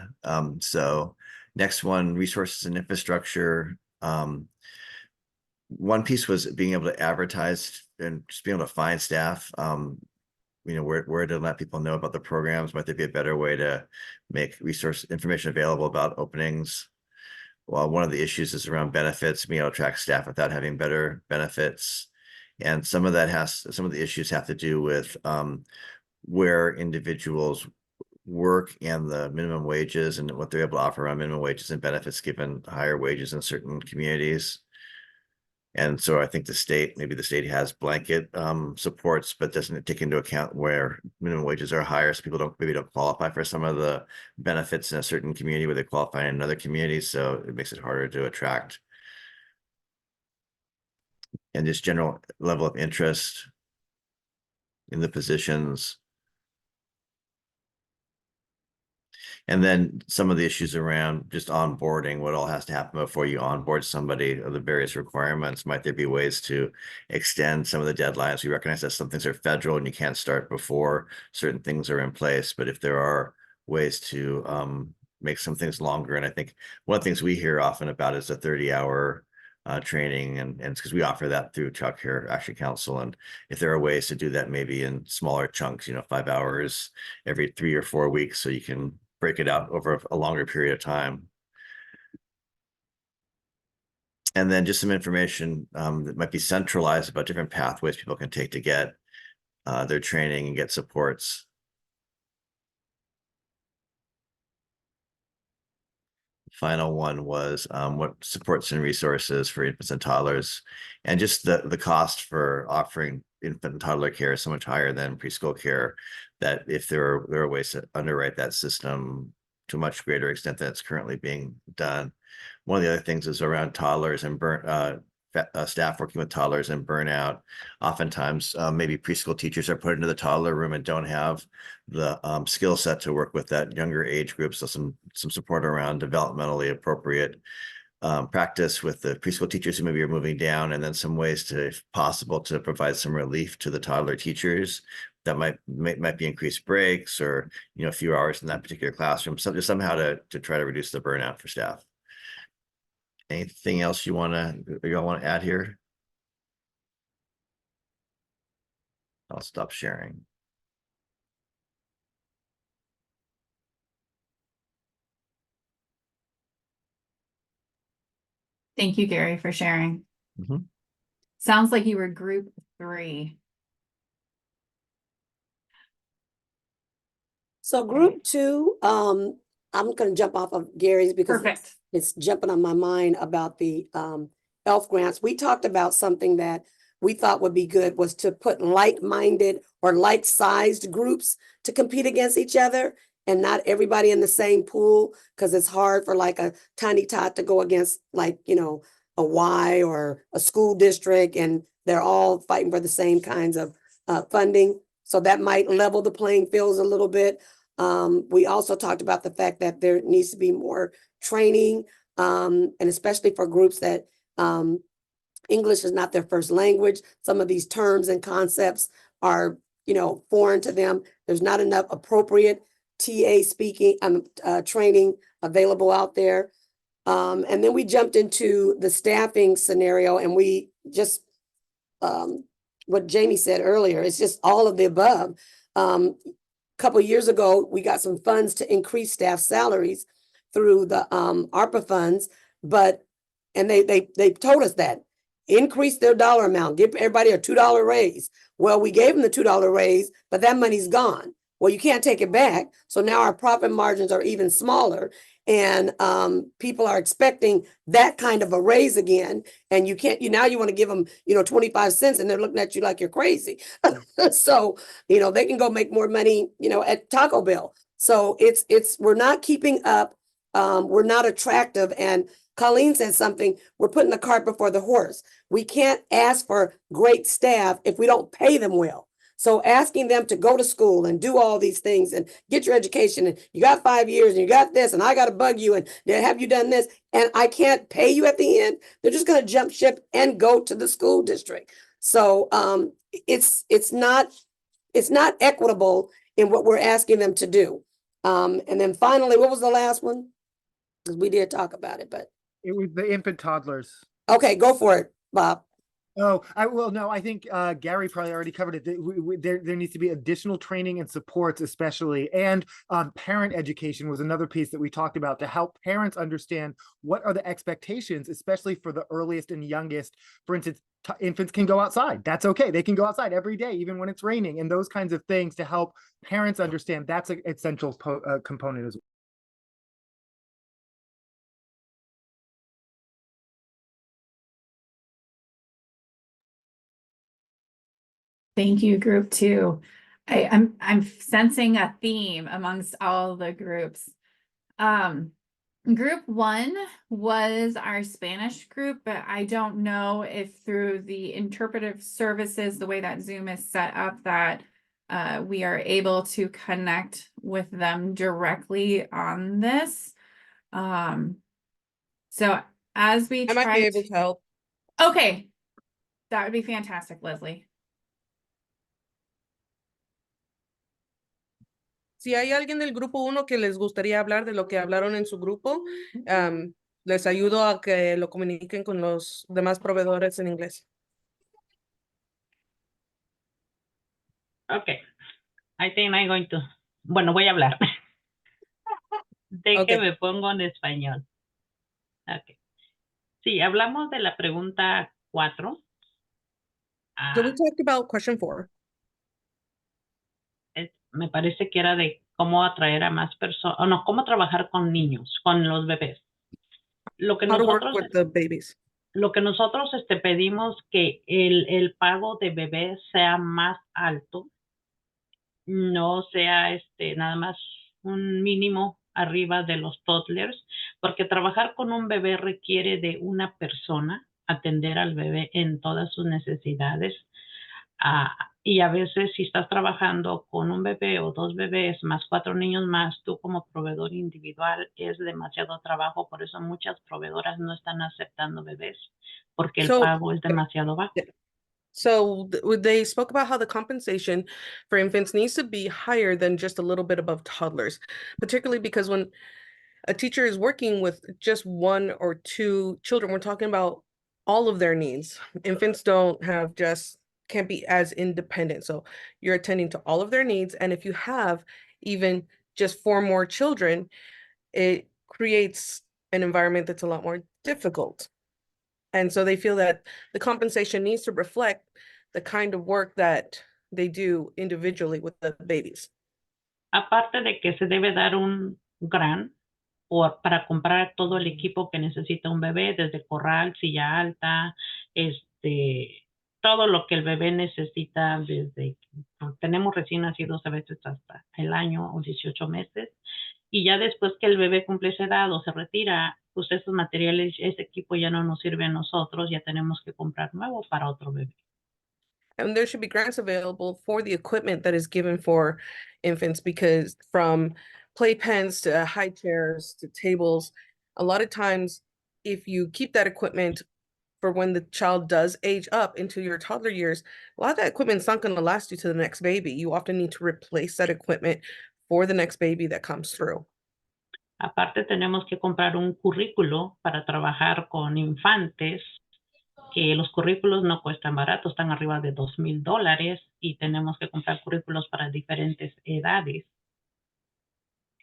S9: So next one, resources and infrastructure. one piece was being able to advertise and just being able to find staff. Where to let people know about the programs. Might there be a better way to make resource information available about openings? Well, one of the issues is around benefits, being able to attract staff without having better benefits. And some of the issues have to do with where individuals work and the minimum wages and what they're able to offer around minimum wages and benefits given higher wages in certain communities. And so I think maybe the state has blanket supports, but doesn't take into account where minimum wages are higher. So people maybe don't qualify for some of the benefits in a certain community where they qualify in another community. So it makes it harder to attract. And just general level of interest in the positions. And then some of the issues around just onboarding, what all has to happen before you onboard somebody, or the various requirements. Might there be ways to extend some of the deadlines? We recognize that some things are federal and you can't start before certain things are in place, but if there are ways to make some things longer. And I think one of the things we hear often about is a 30-hour training, and because we offer that through Child Care Action Council. And if there are ways to do that, maybe in smaller chunks, 5 hours every 3 or 4 weeks, so you can break it out over a longer period of time. And then just some information that might be centralized about different pathways people can take to get their training and get supports. Final one was what supports and resources for infants and toddlers, and just the cost for offering infant and toddler care is so much higher than preschool care, that if there are ways to underwrite that system to a much greater extent than it's currently being done. One of the other things is around toddlers and staff working with toddlers and burnout. Oftentimes, maybe preschool teachers are put into the toddler room and don't have the skill set to work with that younger age group. So some support around developmentally appropriate practice with the preschool teachers who maybe are moving down, and then some ways to, if possible, to provide some relief to the toddler teachers. That might be increased breaks, or a few hours in that particular classroom. So just somehow to try to reduce the burnout for staff. Anything else y'all want to add here? I'll stop sharing.
S1: Thank you, Gary, for sharing.
S9: Mhm.
S1: Sounds like you were group 3.
S8: So group 2, I'm gonna jump off of Gary's because
S1: Perfect.
S8: it's jumping on my mind about the ELF grants. We talked about something that we thought would be good was to put like-minded or like-sized groups to compete against each other, and not everybody in the same pool, because it's hard for like a tiny tot to go against like, a Y or a school district, and they're all fighting for the same kinds of funding. So that might level the playing fields a little bit. We also talked about the fact that there needs to be more training, and especially for groups that English is not their first language. Some of these terms and concepts are, foreign to them. There's not enough appropriate TA speaking training available out there. And then we jumped into the staffing scenario, and we just what Jamie said earlier, it's just all of the above. Couple of years ago, we got some funds to increase staff salaries through the ARPA funds, and they told us that increase their dollar amount, give everybody a $2 raise. Well, we gave them the $2 raise, but that money's gone. Well, you can't take it back. So now our profit margins are even smaller, and people are expecting that kind of a raise again. And you can't, now you want to give them, 25 cents, and they're looking at you like you're crazy. So, they can go make more money, at Taco Bell. So we're not keeping up. We're not attractive. And Colleen said something, we're putting the cart before the horse. We can't ask for great staff if we don't pay them well. So asking them to go to school and do all these things and get your education, and you got 5 years and you got this, and I got to bug you, and have you done this? And I can't pay you at the end. They're just going to jump ship and go to the school district. So it's not equitable in what we're asking them to do. And then finally, what was the last one? Because we did talk about it, but
S10: It was the infant toddlers.
S8: okay, go for it. Bob.
S10: Oh, no, I think Gary probably already covered it. There needs to be additional training and supports, especially, and parent education was another piece that we talked about to help parents understand what are the expectations, especially for the earliest and youngest. For instance, infants can go outside. That's okay. They can go outside every day, even when it's raining, and those kinds of things to help parents understand that's an essential component as well.
S1: Thank you, group two. I'm sensing a theme amongst all the groups. Group one was our Spanish group, but I don't know if through the interpretive services, the way that Zoom is set up, that we are able to connect with them directly on this. So as we
S11: I might
S1: try
S11: be able to help.
S1: Okay, that would be fantastic, Leslie.
S11: Si hay alguien del grupo 1 que les gustaría hablar de lo que hablaron en su grupo, les ayudo a que lo comuniquen con los demás proveedores en inglés.
S12: Okay, I think I'm going to. Bueno, voy a hablar. Déjeme pongo en español. Okay. Sí, hablamos de la pregunta 4.
S11: So we talked about question 4.
S12: Me parece que era de cómo atraer a más personas, o no, cómo trabajar con niños, con los bebés. Lo que
S11: How to
S12: nosotros,
S11: work with the babies.
S12: Lo que nosotros pedimos que el pago de bebés sea más alto, no sea nada más un mínimo arriba de los toddlers, porque trabajar con un bebé requiere de una persona, atender al bebé en todas sus necesidades. Y a veces si estás trabajando con un bebé o 2 bebés más 4 niños más, tú como proveedor individual es demasiado trabajo, por eso muchas proveedoras no están aceptando bebés, porque el pago es demasiado bajo.
S11: So they spoke about how the compensation for infants needs to be higher than just a little bit above toddlers, particularly because when a teacher is working with just 1 or 2 children, we're talking about all of their needs. Infants can't be as independent. So you're attending to all of their needs. And if you have even just 4 more children, it creates an environment that's a lot more difficult. And so they feel that the compensation needs to reflect the kind of work that they do individually with the babies.
S12: Aparte de que se debe dar un grant para comprar todo el equipo que necesita un bebé, desde corral, silla alta, todo lo que el bebé necesita desde, tenemos recién nacidos a veces hasta el año o 18 meses, y ya después que el bebé cumple esa edad o se retira, pues esos materiales, ese equipo ya no nos sirve a nosotros, ya tenemos que comprar nuevo para otro bebé.
S11: And there should be grants available for the equipment that is given for infants, because from playpens to high chairs to tables, a lot of times if you keep that equipment for when the child does age up into your toddler years, a lot of that equipment's not going to last you to the next baby. You often need to replace that equipment for the next baby that comes through.
S12: Aparte tenemos que comprar un currículo para trabajar con infantes, que los currículos no cuestan barato, están arriba de $2,000, y tenemos que comprar currículos para diferentes edades.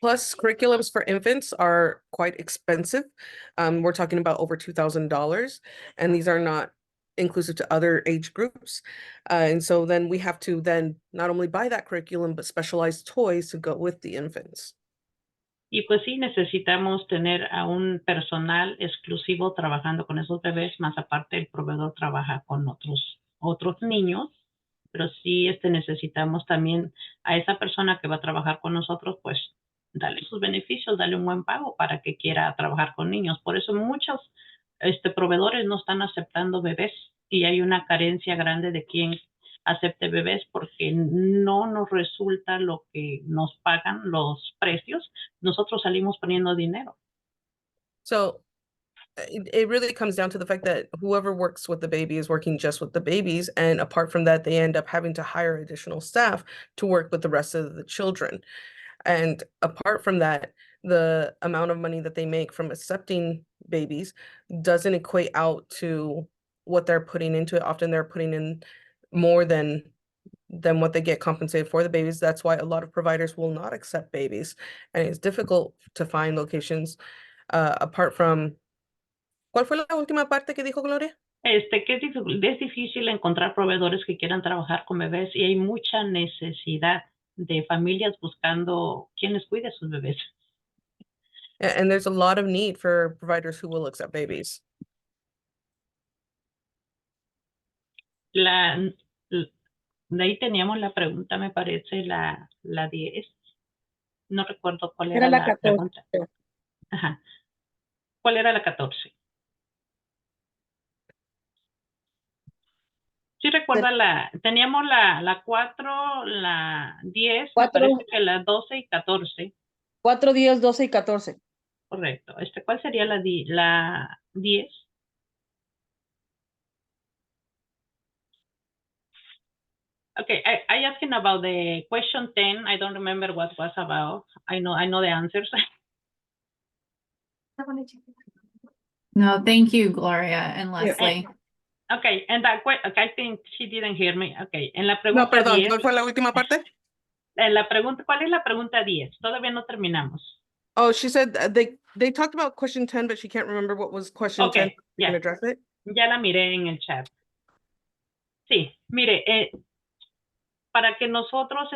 S11: Plus, curriculums for infants are quite expensive. We're talking about over $2,000, and these are not inclusive to other age groups. And so then we have to then not only buy that curriculum, but specialized toys to go with the infants.
S12: Y pues sí, necesitamos tener a un personal exclusivo trabajando con esos bebés, más aparte el proveedor trabaja con otros niños, pero sí necesitamos también a esa persona que va a trabajar con nosotros, pues darle sus beneficios, darle un buen pago para que quiera trabajar con niños. Por eso muchos proveedores no están aceptando bebés, y hay una carencia grande de quien acepte bebés, porque no nos resulta lo que nos pagan los precios. Nosotros salimos poniendo dinero.
S11: So it really comes down to the fact that whoever works with the baby is working just with the babies. And apart from that, they end up having to hire additional staff to work with the rest of the children. And apart from that, the amount of money that they make from accepting babies doesn't equate out to what they're putting into it. Often they're putting in more than what they get compensated for the babies. That's why a lot of providers will not accept babies. And it's difficult to find locations apart from. ¿Cuál fue la última parte que dijo Gloria?
S12: Que es difícil encontrar proveedores que quieran trabajar con bebés y hay mucha necesidad de familias buscando quienes cuide sus bebés.
S11: And there's a lot of need for providers who will accept babies.
S12: De ahí teníamos la pregunta, me parece, la 10. No recuerdo cuál era
S8: Era la
S12: la
S8: 14.
S12: pregunta. Ajá. ¿Cuál era la 14? Sí recuerda teníamos la 4, la 10, me
S8: Cuatro.
S12: parece que la 12 y 14.
S8: 4, 10, 12 y 14.
S12: Correcto. ¿Cuál sería la 10? Okay, I asking about the question 10. I don't remember what was about. I know the answers.
S1: No, thank you, Gloria and Leslie.
S12: Okay, and okay, I think she didn't hear me. Okay, en la
S11: No,
S12: pregunta
S11: perdón,
S12: 10.
S11: ¿cuál fue la última parte?
S12: ¿Cuál es la pregunta 10? Todavía no terminamos.
S11: Oh, she said they talked about question 10, but she can't remember what was question 10.
S12: Okay,
S11: You can address it.
S12: Ya la miré en el chat. Sí, mire, para que nosotros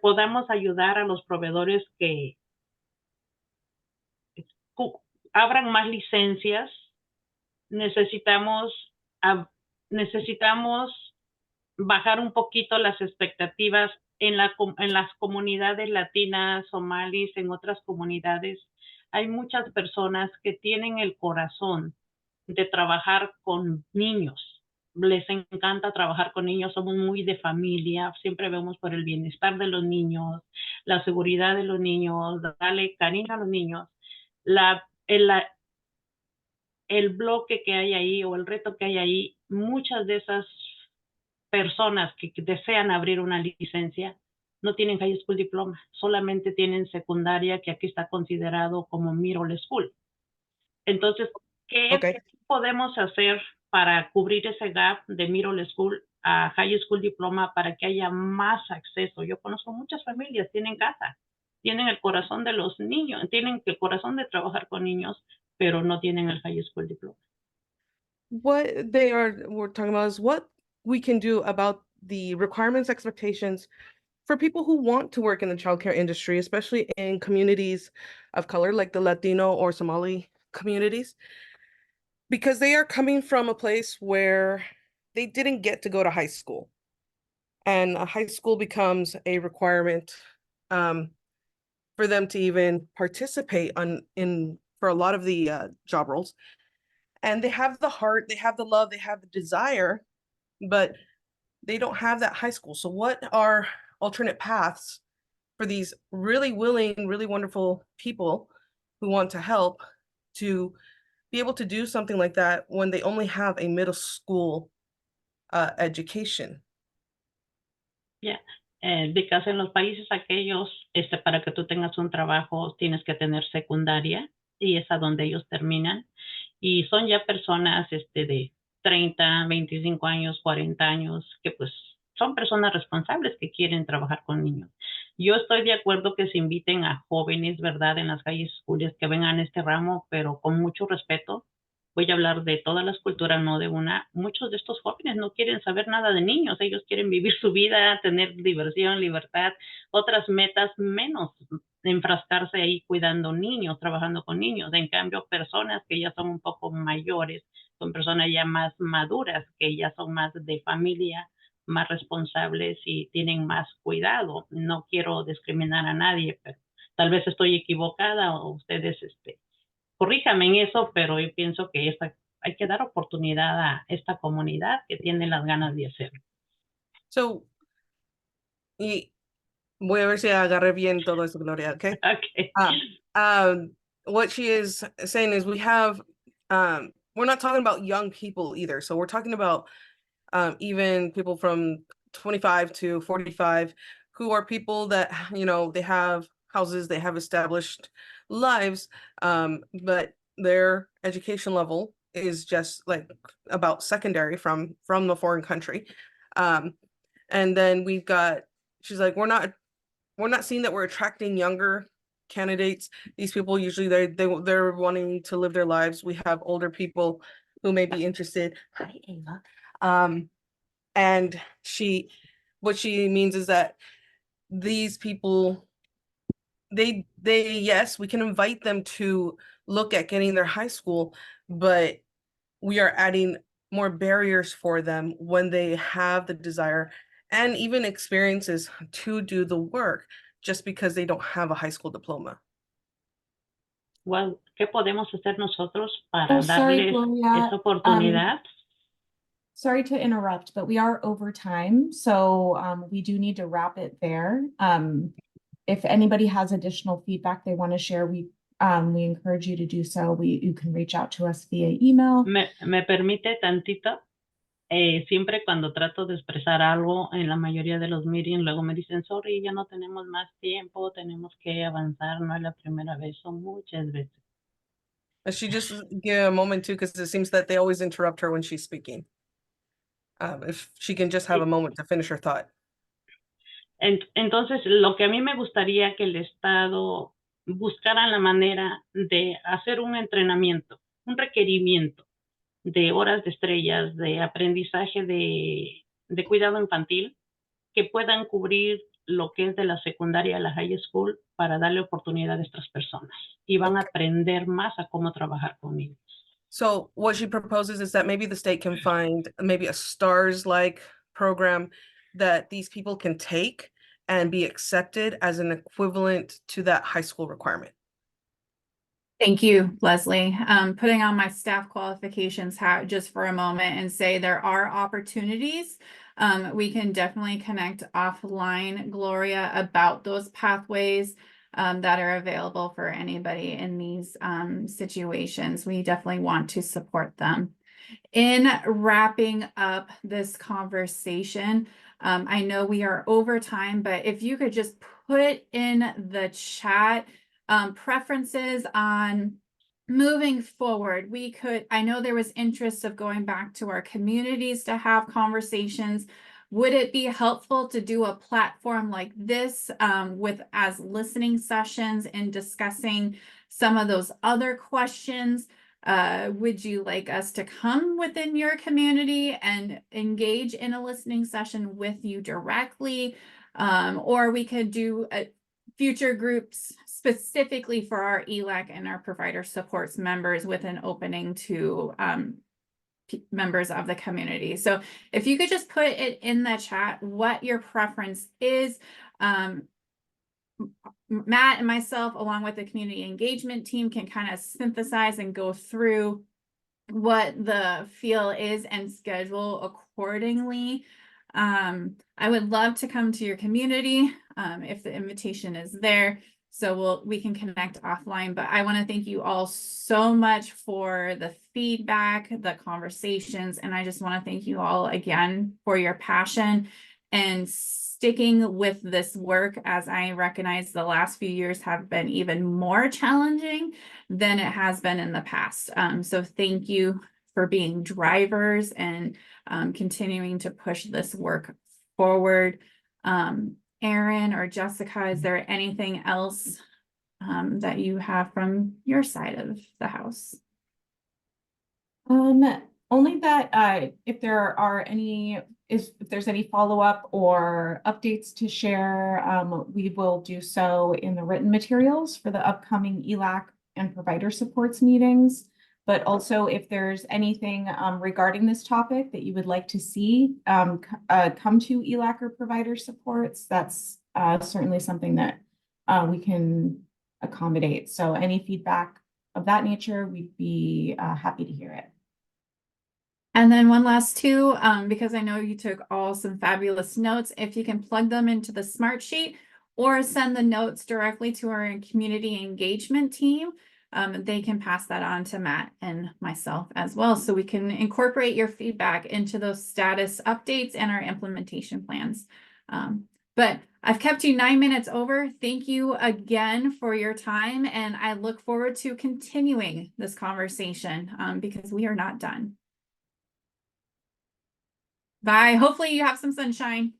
S12: podamos ayudar a los proveedores que abran más licencias, necesitamos bajar un poquito las expectativas en las comunidades latinas, somalíes, en otras comunidades. Hay muchas personas que tienen el corazón de trabajar con niños. Les encanta trabajar con niños, somos muy de familia, siempre vemos por el bienestar de los niños, la seguridad de los niños, darle cariño a los niños. El bloque que hay ahí o el reto que hay ahí, muchas de esas personas que desean abrir una licencia no tienen high school diploma, solamente tienen secundaria, que aquí está considerado como middle school. Entonces, ¿qué podemos hacer para cubrir ese gap de middle school a high school diploma para que haya más acceso? Yo conozco muchas familias, tienen casa, tienen el corazón de los niños, tienen el corazón de trabajar con niños, pero no tienen el high school diploma.
S11: What we're talking about is what we can do about the requirements, expectations for people who want to work in the childcare industry, especially in communities of color like the Latino or Somali communities, because they are coming from a place where they didn't get to go to high school. And a high school becomes a requirement for them to even participate for a lot of the job roles. And they have the heart, they have the love, they have the desire, but they don't have that high school. So what are alternate paths for these really willing, really wonderful people who want to help to be able to do something like that when they only have a middle school education?
S12: Yeah, because en los países aquellos, para que tú tengas un trabajo tienes que tener secundaria y es a donde ellos terminan. Y son ya personas de 30, 25 años, 40 años, que pues son personas responsables que quieren trabajar con niños. Yo estoy de acuerdo que se inviten a jóvenes, ¿verdad? En las high schools que vengan a este ramo, pero con mucho respeto. Voy a hablar de todas las culturas, no de una. Muchos de estos jóvenes no quieren saber nada de niños. Ellos quieren vivir su vida, tener diversión, libertad, otras metas menos enfrascarse ahí cuidando niños, trabajando con niños. En cambio, personas que ya son un poco mayores, son personas ya más maduras, que ya son más de familia, más responsables y tienen más cuidado. No quiero discriminar a nadie, pero tal vez estoy equivocada o ustedes corríjame en eso, pero yo pienso que hay que dar oportunidad a esta comunidad que tiene las ganas de hacerlo.
S11: So, y voy a ver si agarré bien todo eso, Gloria, okay?
S12: Okay.
S11: What she is saying is we have, we're not talking about young people either. So we're talking about even people from 25 to 45 who are people that, they have houses, they have established lives, but their education level is just like about secondary from the foreign country. And then we've got, she's like, we're not seeing that we're attracting younger candidates. These people usually they're wanting to live their lives. We have older people who may be interested. Hi, Ava. And what she means is that these people, they yes, we can invite them to look at getting their high school, but we are adding more barriers for them when they have the desire and even experiences to do the work just because they don't have a high school diploma.
S12: Well, ¿qué podemos hacer nosotros para
S7: Oh, sorry,
S12: darles
S7: Gloria.
S12: esa oportunidad?
S7: Sorry to interrupt, but we are over time, so we do need to wrap it there. If anybody has additional feedback they want to share, we encourage you to do so. You can reach out to us via email.
S12: ¿Me permite tantito? Siempre cuando trato de expresar algo en la mayoría de los meetings, luego me dicen, sorry, ya no tenemos más tiempo, tenemos que avanzar, no es la primera vez, son muchas veces.
S11: She just give a moment too, because it seems that they always interrupt her when she's speaking. If she can just have a moment to finish her thought.
S12: Entonces, lo que a mí me gustaría que el Estado buscara la manera de hacer un entrenamiento, un requerimiento de horas de estrellas, de aprendizaje de cuidado infantil, que puedan cubrir lo que es de la secundaria a la high school para darle oportunidad a estas personas y van a aprender más a cómo trabajar con niños.
S11: So what she proposes is that maybe the state can find maybe a STARS-like program that these people can take and be accepted as an equivalent to that high school requirement.
S1: Thank you, Leslie. Putting on my staff qualifications hat just for a moment and say there are opportunities. We can definitely connect offline, Gloria, about those pathways that are available for anybody in these situations. We definitely want to support them. In wrapping up this conversation, I know we are over time, but if you could just put in the chat preferences on moving forward, I know there was interest of going back to our communities to have conversations. Would it be helpful to do a platform like this as listening sessions and discussing some of those other questions? Would you like us to come within your community and engage in a listening session with you directly? Or we could do future groups specifically for our ELAC and our provider supports members with an opening to members of the community. So if you could just put it in the chat what your preference is. Matt and myself, along with the community engagement team, can kind of synthesize and go through what the feel is and schedule accordingly. I would love to come to your community if the invitation is there. So we can connect offline, but I want to thank you all so much for the feedback, the conversations, and I just want to thank you all again for your passion and sticking with this work, as I recognize the last few years have been even more challenging than it has been in the past. So thank you for being drivers and continuing to push this work forward. Aaron or Jessica, is there anything else that you have from your side of the house?
S7: Only that if there's any follow-up or updates to share, we will do so in the written materials for the upcoming ELAC and provider supports meetings. But also if there's anything regarding this topic that you would like to see come to ELAC or provider supports, that's certainly something that we can accommodate. So any feedback of that nature, we'd be happy to hear it.
S1: And then one last two, because I know you took all some fabulous notes, if you can plug them into the smart sheet or send the notes directly to our community engagement team, they can pass that on to Matt and myself as well. So we can incorporate your feedback into those status updates and our implementation plans. But I've kept you 9 minutes over. Thank you again for your time, and I look forward to continuing this conversation because we are not done. Bye. Hopefully you have some sunshine.